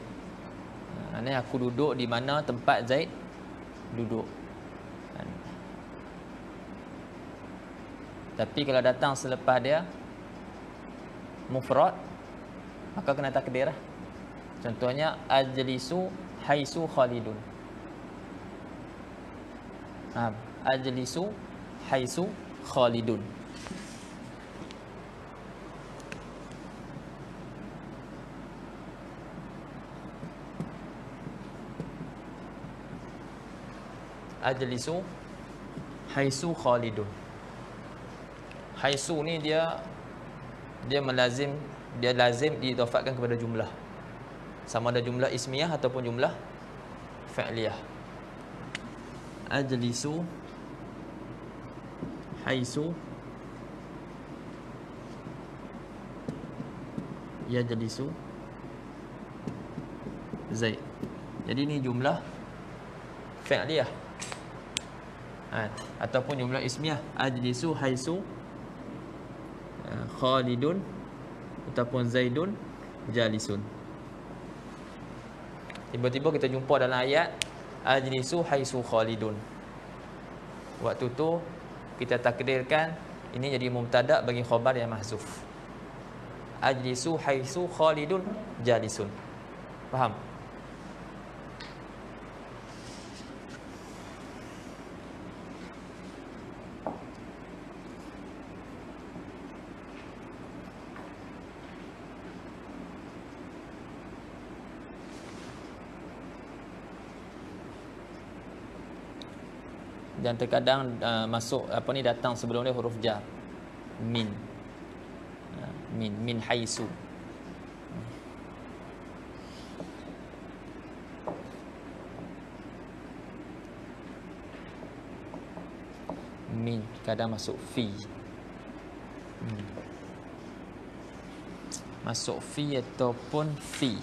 Ini aku duduk di mana tempat Zaid duduk. Tapi kalau datang selepas dia mufrad, maka kena takdir lah. Contohnya ajlisu haisu Khalidun. Ajlisu haisu Khalidun. Ajlisu haisu Khalidun. Haisu ni dia lazim diidafatkan kepada jumlah, sama ada jumlah ismiyah ataupun jumlah fi'liyah. Ajlisu haisu yajlisu Zaid. Jadi ni jumlah fi'liyah ataupun jumlah ismiyah. Ajlisu haisu Khalidun ataupun Zaidun jalisun. Tiba-tiba kita jumpa dalam ayat ajlisu haisu Khalidun. Waktu tu kita takdirkan ini jadi mubtada bagi khabar yang mahzuf. Ajlisu haisu Khalidun jalisun. Faham? Dan terkadang masuk datang sebelum dia huruf jar, min. min haisu. Min kadang masuk fi. Masuk fi ataupun fi.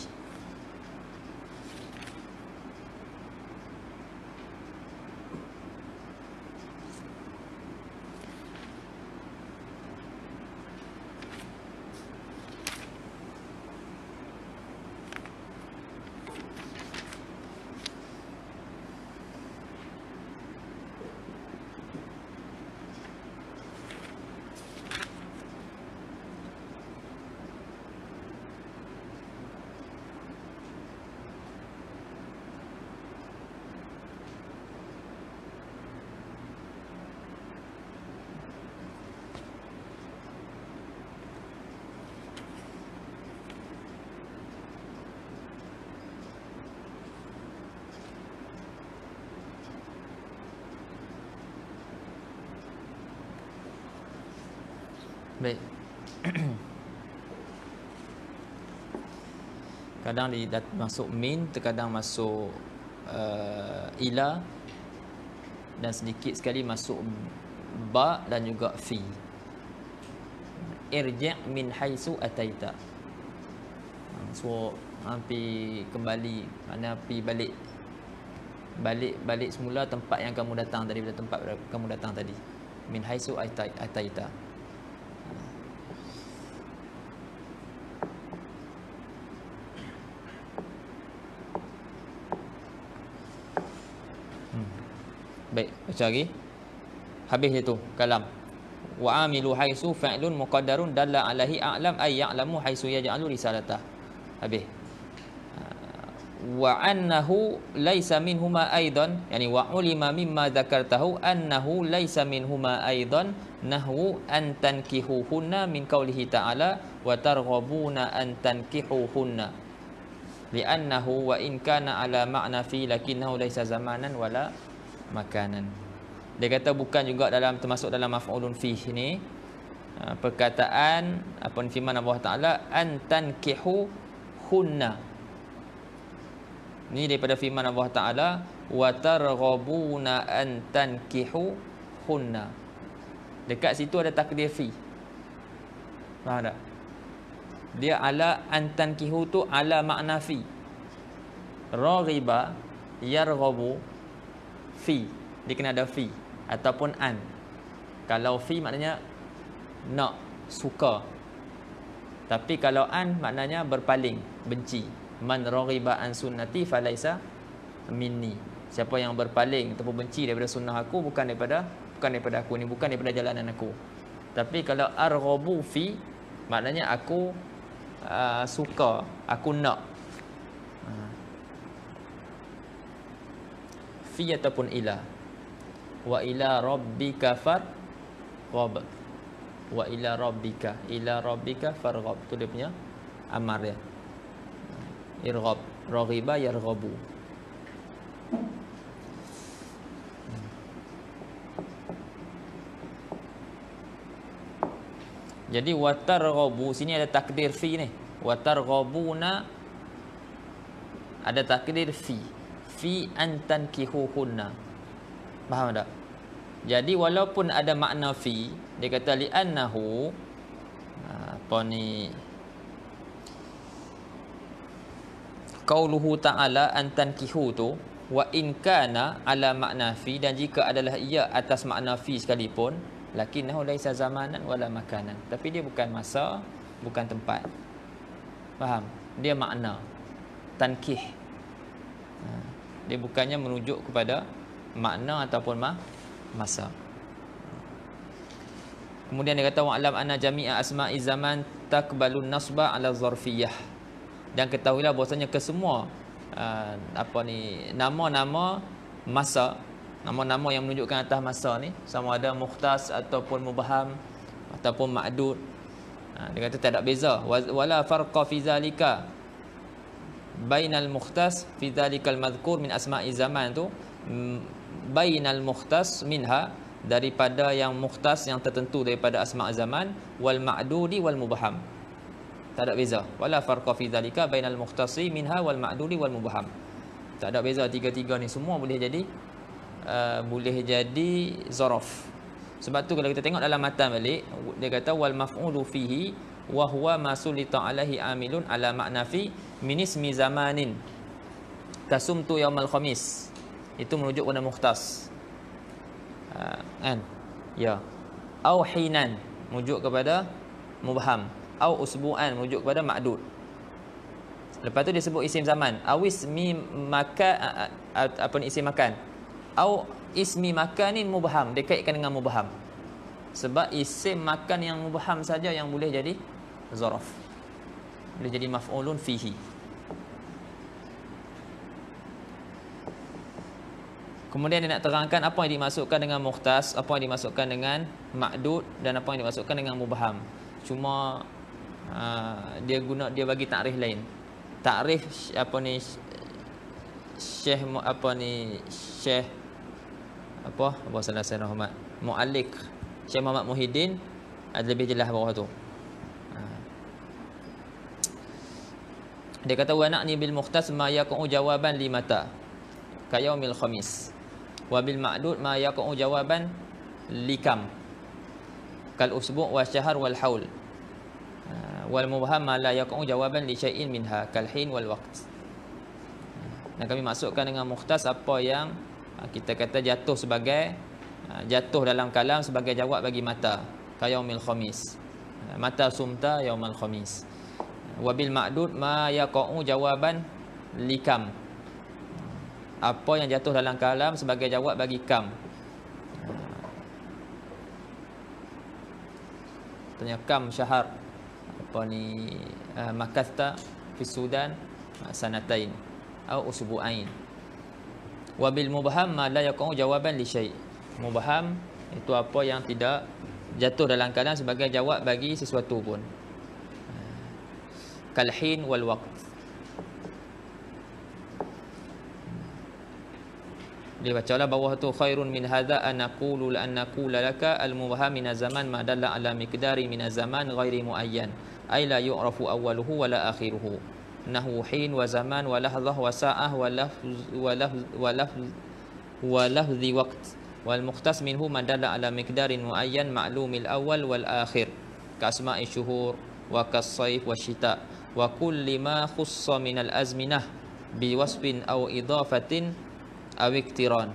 Baik. Kadang masuk min, terkadang masuk ila, dan sedikit sekali masuk ba dan juga fi. Irji' min haisu ataita. So pergi kembali, mana pergi balik semula tempat yang kamu datang tadi, pada tempat kamu datang tadi. Min haisu ataita. Baik, baca lagi. Habis itu kalam. Wa amilu haisu fa'lun muqaddarun dalla alaihi a'lam ay ya'lamu haisu yaj'alu risalatah. Habis. Wa annahu laisa minhuma aidan, yani wa ulima mimma dzakartahu annahu laisa minhuma aidan nahwu an tankihuhunna min qaulihi ta'ala wa targhabuna an tankihuhunna li'annahu wa in kana ala ma'na fi lakinnahu laisa zamanan wala makanan. Dia kata bukan juga termasuk dalam maf'ulun fih ni perkataan apa ni, firman Allah Taala an tankihu hunna. Ni daripada firman Allah Taala wa targhabuna an tankihu hunna. Dekat situ ada takdir fi. Faham tak? Dia ala an tankihu tu ala makna fi. Raghiba yarghabu fi, dia kena ada fi ataupun an. Kalau fi maknanya nak, suka. Tapi kalau an maknanya berpaling, benci. Man raghiba an sunnati falaisa minni. Siapa yang berpaling ataupun benci daripada sunnah aku, bukan daripada aku ni, bukan daripada jalanan aku. Tapi kalau arghabu fi maknanya aku suka, aku nak. Fi ataupun ila. Wa ila rabbika farghab. Wa ila rabbika farghab. Tu dia punya amar dia. Irghab, raghiba yarghabu. Jadi watarghabu sini ada takdir fi ni. Watarghabuna ada takdir fi an tankihuhunna. Faham tak? Jadi walaupun ada makna fi, dia kata li annahu apa ni, qauluhu ta'ala an tankihu tu wa in kana ala makna fi, dan jika adalah ia atas makna fi sekalipun, lakinnahu laisa zamanan wala makanan, tapi dia bukan masa, bukan tempat. Faham? Dia makna tankih. Dia bukannya merujuk kepada makna ataupun masa. Kemudian dia kata wa'lam anna jami'a asma'i zaman takbalun nasba 'ala zarfiyah. Dan ketahuilah bahwasanya kesemua nama-nama masa, nama-nama yang menunjukkan atas masa ni, sama ada mukhtas ataupun mubham ataupun ma'dud. Dia kata tak ada beza. Wala farqa fi zalika bainal mukhtas fi zalikal madhkur min asma'i zaman tu, bainal mukhtas minha, daripada yang mukhtas yang tertentu daripada asma' zaman, wal ma'dudi wal mubham, Tak ada beza. Wala farqa fi dzalika bainal mukhtasi minha wal ma'dudi wal mubham. Tak ada beza, tiga-tiga ni semua boleh jadi zaraf. Sebab tu kalau kita tengok dalam matan balik, dia kata wal maf'ulu fihi wa huwa ma sulita alaihi amilun ala makna fi min ismi zamanin kasumtu yaumal khamis. Itu merujuk pada mukhtas. Kan? Ya. Au hinan merujuk kepada mubham. Au usbu'an merujuk kepada ma'dud. Lepas tu dia sebut isim zaman. Awis mi makan, apa ni isim makan. Au ismi makanin mubham, dia kaitkan dengan mubham. Sebab isim makan yang mubham saja yang boleh jadi zaraf. Boleh jadi maf'ulun fihi. Kemudian dia nak terangkan apa yang dimasukkan dengan mukhtas, apa yang dimasukkan dengan ma'dud dan apa yang dimasukkan dengan mubham. Cuma dia bagi takrif lain. Takrif Syekh salah saya rahmat Mu'alliq Syekh Muhammad Muhyiddin ada lebih jelas bawah tu. Dia kata wa na'ni bil mukhtas ma yaqa'u jawaban limata ka yaumil khamis wa bil ma'dud ma yaqa'u jawaban likam kal usbu' wa syahr wal haul wal mubham ma la yaqa'u jawaban li syai'in minha kal hin wal waqt. Dan kami masukkan dengan mukhtas apa yang kita kata jatuh dalam kalam sebagai jawab bagi mata ka yaumil khamis, mata sumta yaumal khamis. Wa bil ma'dud ma yaqa'u jawaban likam, apa yang jatuh dalam kalam sebagai jawab bagi kam. Tanya kam syahar apa ni makasta fi Sudan sanatain atau usbu'ain. Wa bil mubham ma la yaqa'u jawaban li syai'. Mubham itu apa yang tidak jatuh dalam kalam sebagai jawab bagi sesuatu pun. Kal hin wal waqt. Dia bacalah bawah tu khairun min hadza an naqulu laka al mubham min zaman ma dalla ala miqdari min zaman ghairi muayyan ay la yu'rafu awwaluhu wa la akhiruhu nahu hin wa zaman wa lahzah wa sa'ah wa lafzi waqt wal mukhtas minhu ma dalla ala miqdarin muayyan ma'lumil awwal wal akhir ka asma'i syuhur wa kas-sayf wa syita wa kulli ma khussa min al azminah bi wasfin aw idafatin aw iktiran.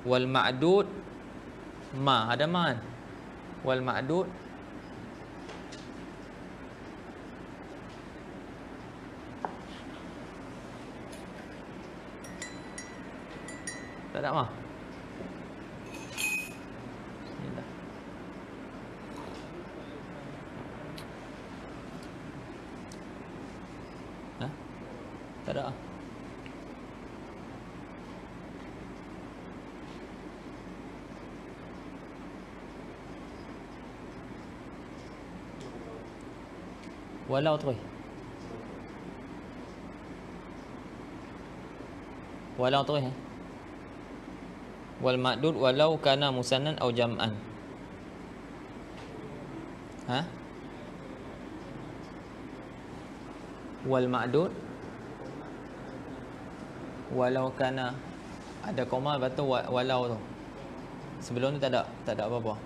Wal ma'dud ma ada ma kan? Wal ma'dud tak ada ma. Bismillah. Ha? Tak ada. Walau terus. Walau terus Wal ma'dud walau kana musannan au jam'an. Ha? Wal ma'dud walau kana ada koma lepas tu walau tu. Sebelum ni tak ada apa-apa.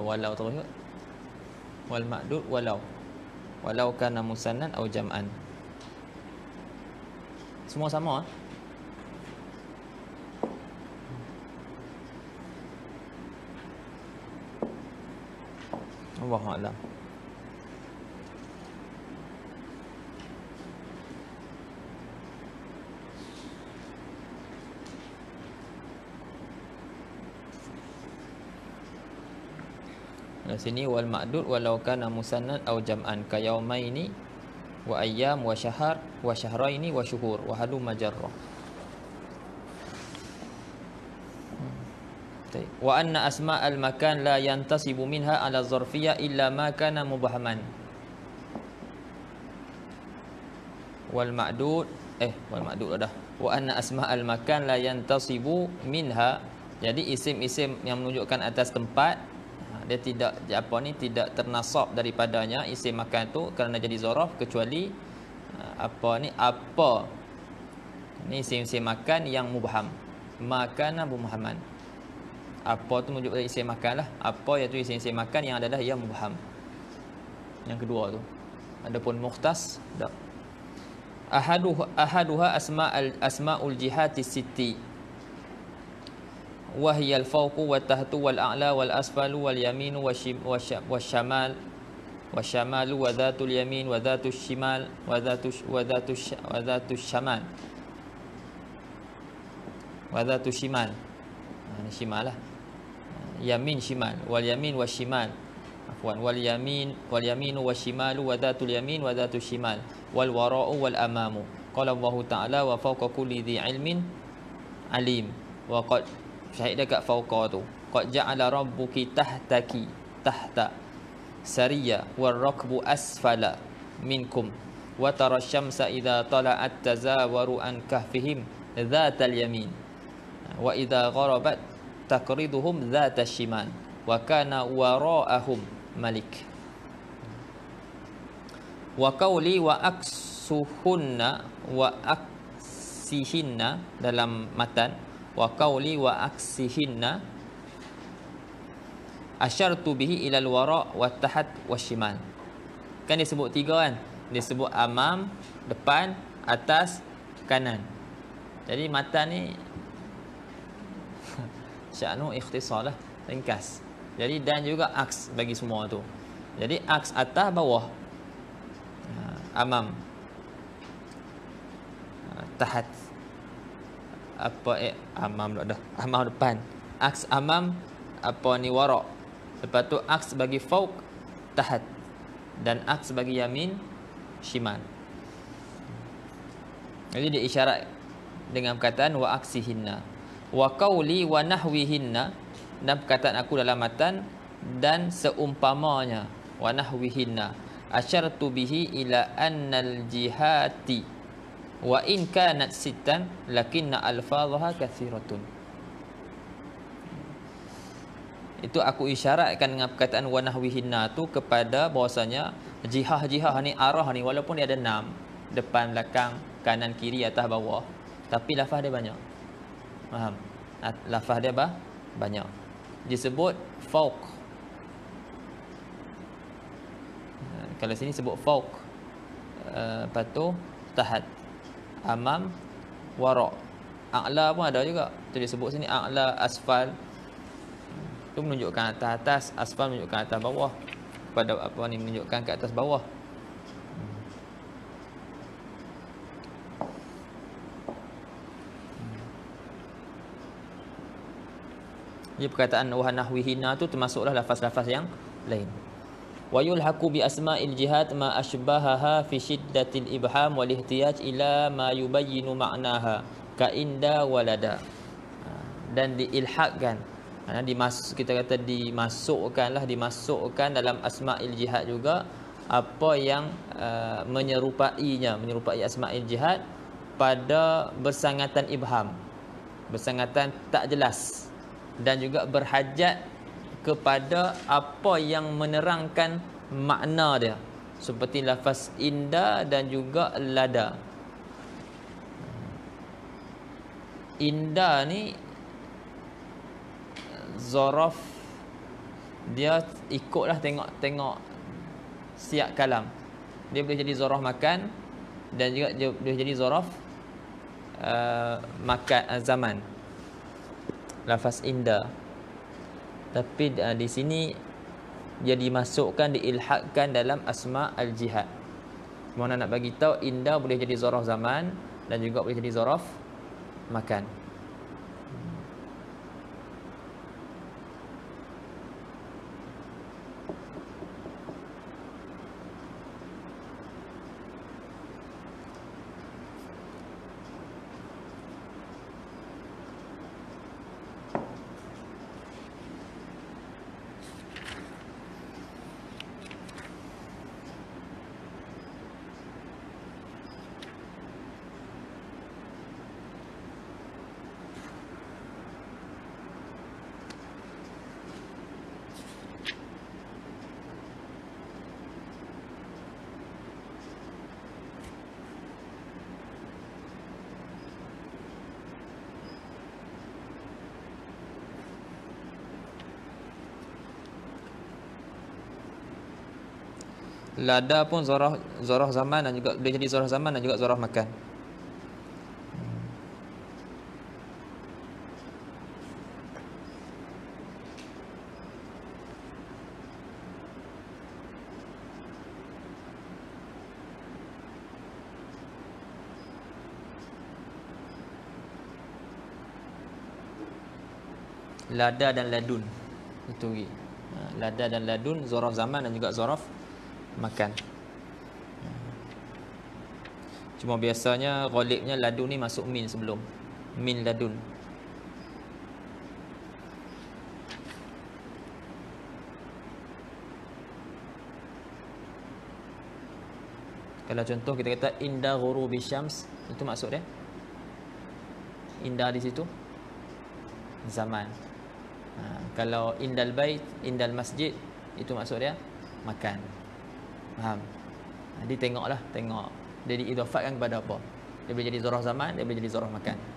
Walau terus. Wal ma'dud walau kana musannan au jam'an. Semua sama. Allahu a'lam. Di sini wal ma'dud walau kana musannan au jam'an ka yaumaini wa ayyam wa syahr wa syahraini wa syuhur wa hadu majarrah. Wa anna asma'al makan la yantasibu minha ala zarfiyah illa ma kana mubhaman. wal ma'dud wal ma'dud dah. Wa anna asma'al makan la yantasibu minha. Jadi isim-isim yang menunjukkan atas tempat dia tidak tidak ternasab daripadanya isim makan tu kerana jadi zaraf, kecuali apa ni isim-isim makan yang mubham. Makan Abu Muhammad. Apa tu menunjuk isim makan lah. Apa iaitu isim-isim makan yang adalah yang mubham. Yang kedua tu. Adapun mukhtas tak. Ahaduha asma'ul jihati sitti. Wa hiya al-fawqu wa tahtu wal a'la wal asfalu wal yaminu wasyamal wasyamalu wa dhatul yamin wa dhatus shimal wa dhatus syamal wa dhatus shimal. Ini shimal lah. Yamin shimal wal yamin wasyimal. Afwan, wal yaminu wasyimalu wa dhatul yamin wa dhatus shimal wal wara'u wal amamu. Qala Allah Ta'ala wa fawqa kulli dhi ilmin alim. Wa qad syahid dekat fawqa tu. Qad ja'ala rabbuki tahta sariya wal rakbu asfala minkum wa tara syamsa idza tala'at tazawaru an kahfihim dhatal yamin wa idza gharabat taqriduhum dhatas shimal wa kana wara'ahum malik. Wa qawli wa aksuhunna wa aksihinna dalam matan. Wa qawli wa aksihinna asyartu bihi ilal wara' wa tahat wa shimal. Kan dia sebut tiga kan. Dia sebut amam, depan, atas, kanan. Jadi matan ni sya'nu ikhtisar lah, ringkas. Jadi dan juga aks bagi semua tu. Jadi aks atas bawah. Amam. Tahat. Amam dah. Amam depan. Aks amam ni wara'. Lepas tu aks bagi fauq tahat dan aks bagi yamin shimal. Jadi dia isyarat dengan perkataan wa aksihinna. Wa qauli wa nahwihinna, dan perkataan aku dalam matan dan seumpamanya. Wa nahwihinna asyartu bihi ila annal jihati wa in kanat sittan lakinna alfadhaha kathiratun. Itu aku isyaratkan dengan perkataan wa nahwihinna tu kepada bahawasanya jihah ni arah ni walaupun dia ada 6, depan, belakang, kanan, kiri, atas, bawah, tapi lafaz dia banyak. Faham? Lafaz dia banyak. Disebut fauq. Kalau sini sebut fauq. Lepas tu tahat, amam, wara'. A'la pun ada juga. Tu disebut sini a'la, asfal. Itu menunjukkan atas, asfal menunjukkan atas bawah. Pada menunjukkan ke atas bawah. Jadi perkataan wa nahwihinna tu termasuklah lafaz-lafaz yang lain. Wa yulhaqu bi asma'il jihad ma ashbahaha fi shiddatil ibham wal ihtiyaj ila ma yubayyinu ma'naha ka inda walada. Dan diilhaqkan, kita kata dimasukkan dalam asma'il jihad juga apa yang menyerupai asma'il jihad pada bersangatan ibham, bersangatan tak jelas, dan juga berhajat kepada apa yang menerangkan makna dia, seperti lafaz inda dan juga lada. Inda ni zaraf, dia ikutlah tengok siap kalam. Dia boleh jadi zaraf makan dan juga dia boleh jadi zaraf makan zaman. Lafaz inda. Tapi di sini dia dimasukkan, diilhaqkan dalam asma al-jihad. Mana nak bagi tahu inda boleh jadi zaraf zaman dan juga boleh jadi zaraf makan. Lada pun zarah zaman dan juga dia jadi zarah zaman dan juga zarah makan. Lada dan ladun itu lagi. Lada dan ladun zaraf zaman dan juga zaraf makan. Cuma biasanya ghalibnya ladun ni masuk min sebelum. Min ladun. Kalau contoh kita kata inda ghurubi syams, itu maksud dia inda di situ zaman. Kalau indal bait, indal masjid, itu maksud dia makan. Faham? Jadi tengoklah, tengok dia diidafatkan kepada apa. Dia boleh jadi zarah zaman, dia boleh jadi zarah makan.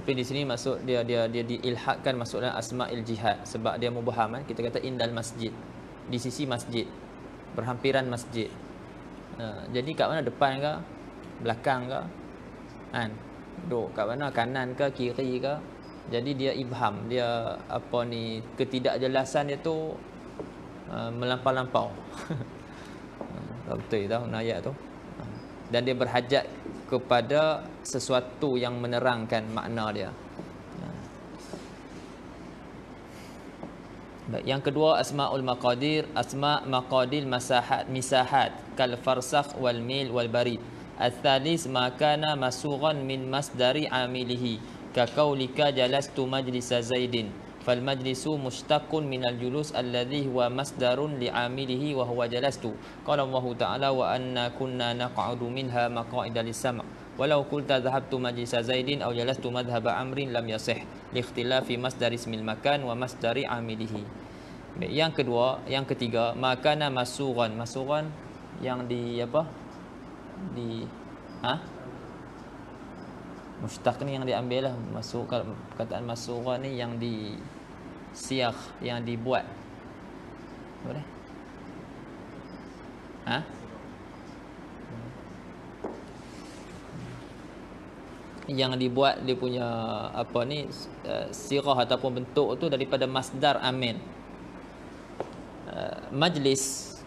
Tapi di sini maksud dia diilhaqkan masuk dalam asma'il jihad sebab dia mubham kan. Kita kata indal masjid, di sisi masjid, berhampiran masjid. Jadi kat mana, depan ke, belakang ke, kan? Duduk kat mana, kanan ke, kiri ke. Jadi dia ibham, dia apa ni, ketidakjelasan dia tu melampau-lampau. Betul tahu ayat tu. Dan dia berhajat kepada sesuatu yang menerangkan makna dia. Baik, yang kedua asmaul maqadir, asma maqadil misahat kal farsakh wal mil wal barid. Al-thalis ma kana masughan min masdari amilihi ka qaulika jalastu majlisa zaidin fal majlisu mushtaqun minal julus alladhi huwa masdarun li'amilihi wa huwa jalastu. Qala Allah Ta'ala wa anna kunna naq'udu minha maq'ida lis-sam' walau qulta dhahabtu majlisa zaidin aw jalastu madhhaba amrin lam yasih li ikhtilafi masdar ismil makan wa masdari amilihi. Yang kedua, yang ketiga, makana masughan. Masughan yang di apa? Di mustaq ni yang diambil lah. Masuk perkataan masughan ni yang di siakh, yang dibuat. Boleh? Yang dibuat dia punya apa ni, sirah ataupun bentuk tu daripada masdar amil. Majlis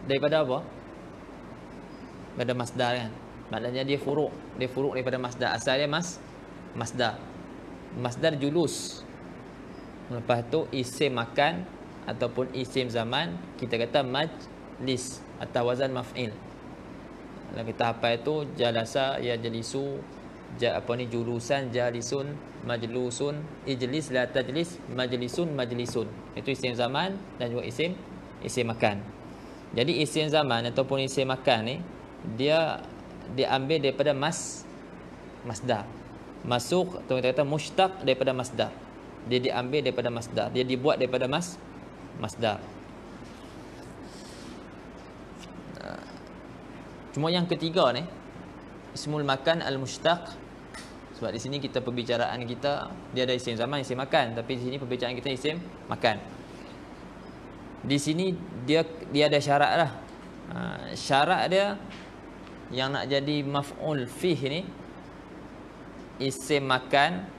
daripada apa? Daripada masdar kan. Maknanya dia furuk daripada masdar. Asal dia masdar. Masdar julus. Lepas tu isim makan ataupun isim zaman kita kata majlis atau wazan maf'il. Kalau kita hafal itu jalasa ya jalisu, julusan jalisun, majlusun, ijlis la tajlis, majlisun. Itu isim zaman dan juga isim makan. Jadi isim zaman ataupun isim makan ni dia diambil daripada masdar. Masuk atau kita kata mushtaq daripada masdar. Dia diambil daripada masdar. Dia dibuat daripada masdar. Cuma yang ketiga ni ismul makan al-mushtaq. Sebab di sini kita perbicaraan kita dia ada isim zaman, isim makan, tapi di sini perbicaraan kita isim makan. Di sini dia ada syarat lah. Syarat dia yang nak jadi maf'ul fih ni, isim makan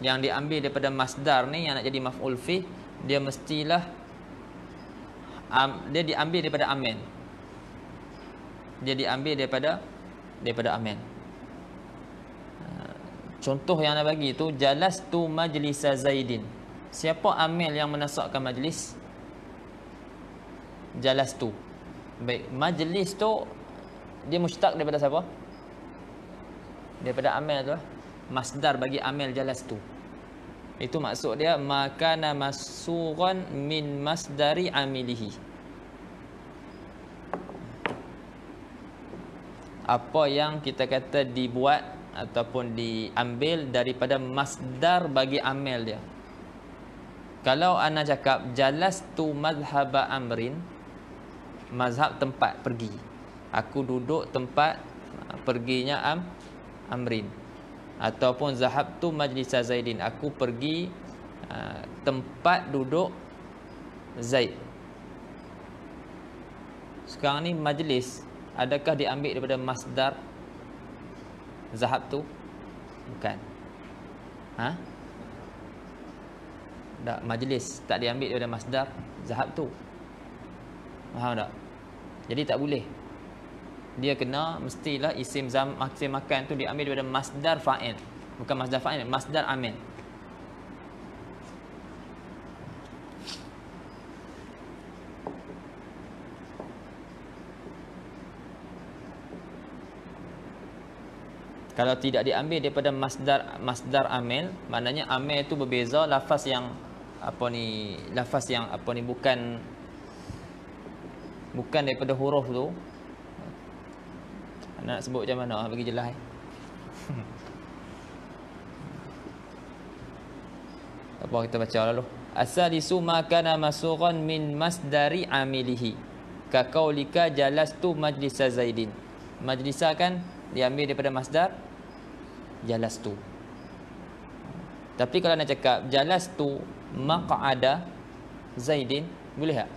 yang diambil daripada masdar ni yang nak jadi maf'ul fih, dia mestilah dia diambil daripada amil. Dia diambil daripada amil. Contoh yang nak bagi tu jalastu majlisa zaidin. Siapa amil yang menasabkan majlis? Jalastu. Baik, majlis tu dia mushtaq daripada siapa? Daripada amil tu. Masdar bagi amil jalastu. Itu maksud dia makana masughan min masdari amilihi. Apa yang kita kata dibuat ataupun diambil daripada masdar bagi amil dia. Kalau ana cakap jalastu mazhaba amrin, mazhab tempat pergi. Aku duduk tempat perginya amrin. Ataupun zahabtu majlisa zaidin, aku pergi tempat duduk Zaid. Sekarang ni majlis, adakah diambil daripada masdar zahabtu? Bukan. Tak, majlis tak diambil daripada masdar zahabtu. Faham tak? Jadi tak boleh. Dia kena mestilah isim makan tu diambil daripada masdar fa'il. Bukan masdar fa'il, masdar amil. Kalau tidak diambil daripada masdar amil, maknanya amil itu berbeza lafaz yang bukan daripada huruf tu. Nak sebut macam mana bagi jelas. Apa kita baca lalu. Asalisu ma kana masughan min masdari amilihi. Ka qaulika jalastu majlisa Zaidin. Majlisa kan diambil daripada masdar jalastu. Tapi kalau nak cakap jalastu maq'ada Zaidin, boleh tak?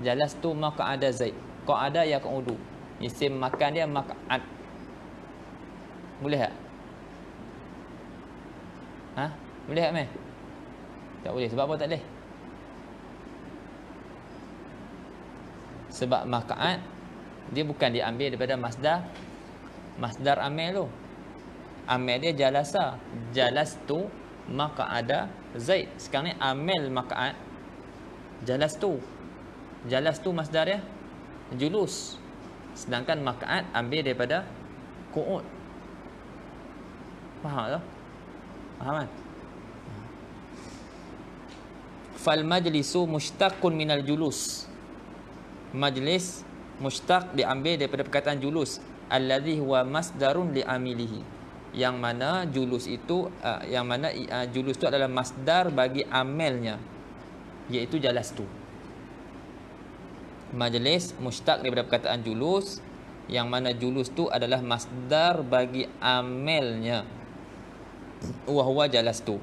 Jalastu maq'ada Zaid. Qa'ada yaq'udu. Isim makan dia maq'ad. Boleh tak? Boleh tak, meh? Tak boleh. Sebab apa tak boleh? Sebab maq'ad dia bukan diambil daripada masdar amil tu. Amil dia jalasa. Jalastu maq'ada Zaid. Sekarang ni amil maq'ad jalastu. Jalastu masdar dia julus. Sedangkan maq'ad ambil daripada qu'ud. Faham tak? Faham kan? Fal majlisu mushtaqun minal julus. Majlis mushtaq diambil daripada perkataan julus, alladhi huwa masdarun li amilihi. Yang mana julus itu julus itu adalah masdar bagi amelnya, iaitu jalastu. Majlis mushtaq daripada perkataan julus, yang mana julus tu adalah masdar bagi amelnya, wa huwa jalastu.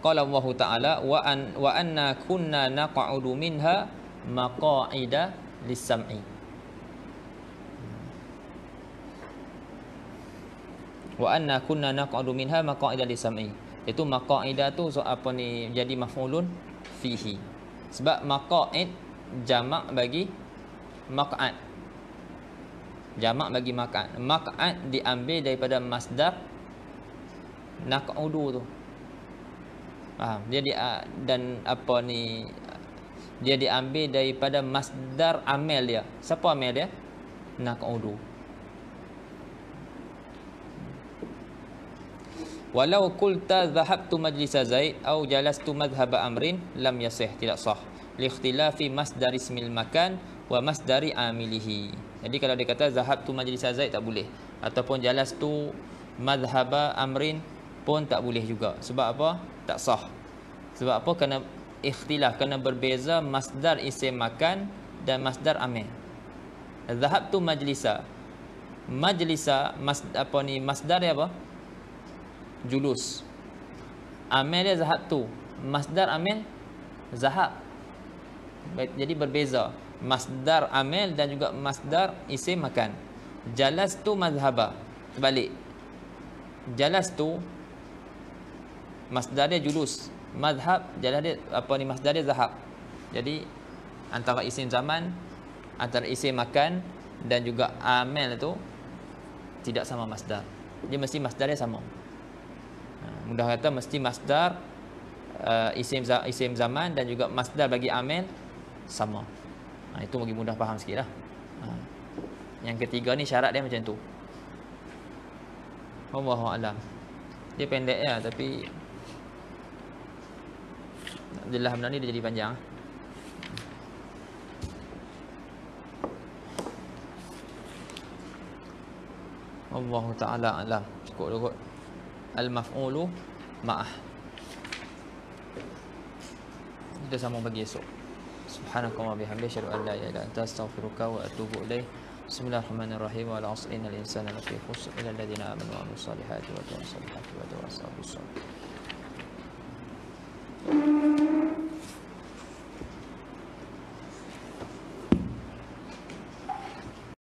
Qala Allah Ta'ala wa anna kunna naq'udu minha maqa'ida lis-sam'i. Wa anna kunna naq'udu minha maqa'ida lis-sam'i. Itu maqa'ida tu jadi maf'ulun fihi. Sebab maqa'id jamak bagi maq'ad. Jamak bagi maq'ad. Maq'ad diambil daripada masdar naq'udu tu. Faham? Dia diambil daripada masdar amil dia. Siapa amil dia? Naq'udu. Walau qulta dhahabtu majlisa Zaid au jalastu madhhaba amrin lam yasih, tidak sah. Li ikhtilafi masdar ismil makan wa masdari amilihi. Jadi kalau dia kata dhahabtu majlisa Zaid tak boleh, ataupun jalastu madhhaba amrin pun tak boleh juga. Sebab apa? Tak sah. Sebab apa? Kerana ikhtilaf, kerana berbeza masdar isim makan dan masdar amil. Dhahabtu majlisa. Majlisa masdar dia apa? Julus. Amil dia zahabtu. Masdar amil zahab. Jadi berbeza masdar amil dan juga masdar isim makan. Jalastu madhhaba. Terbalik. Jalastu masdar dia julus. Madhab masdar dia zahab. Jadi antara isim zaman, antara isim makan dan juga amil tu tidak sama masdar. Dia mesti masdar dia sama. Mudah kata mesti masdar isim zaman dan juga masdar bagi amil sama. Itu bagi mudah faham sikitlah. Yang ketiga ni syarat dia macam tu. Wallahu a'lam. Dia pendek ya, tapi Alhamdulillah benda ni dia jadi panjang. Allah Ta'ala alam. Cukup dulu kot. Al-maf'ulu ma'ah. Kita sambung bagi esok. Subhanakallah bihamdika asyhadu an la ilaha illa anta astaghfiruka wa atubu ilaik. Bismillahirrahmanirrahim. Wa ala asrina al-insana lafi khusr illa alladhina amanu wa amilus solihati wa tawassaw bil haqqi wa tawassaw bis sabr.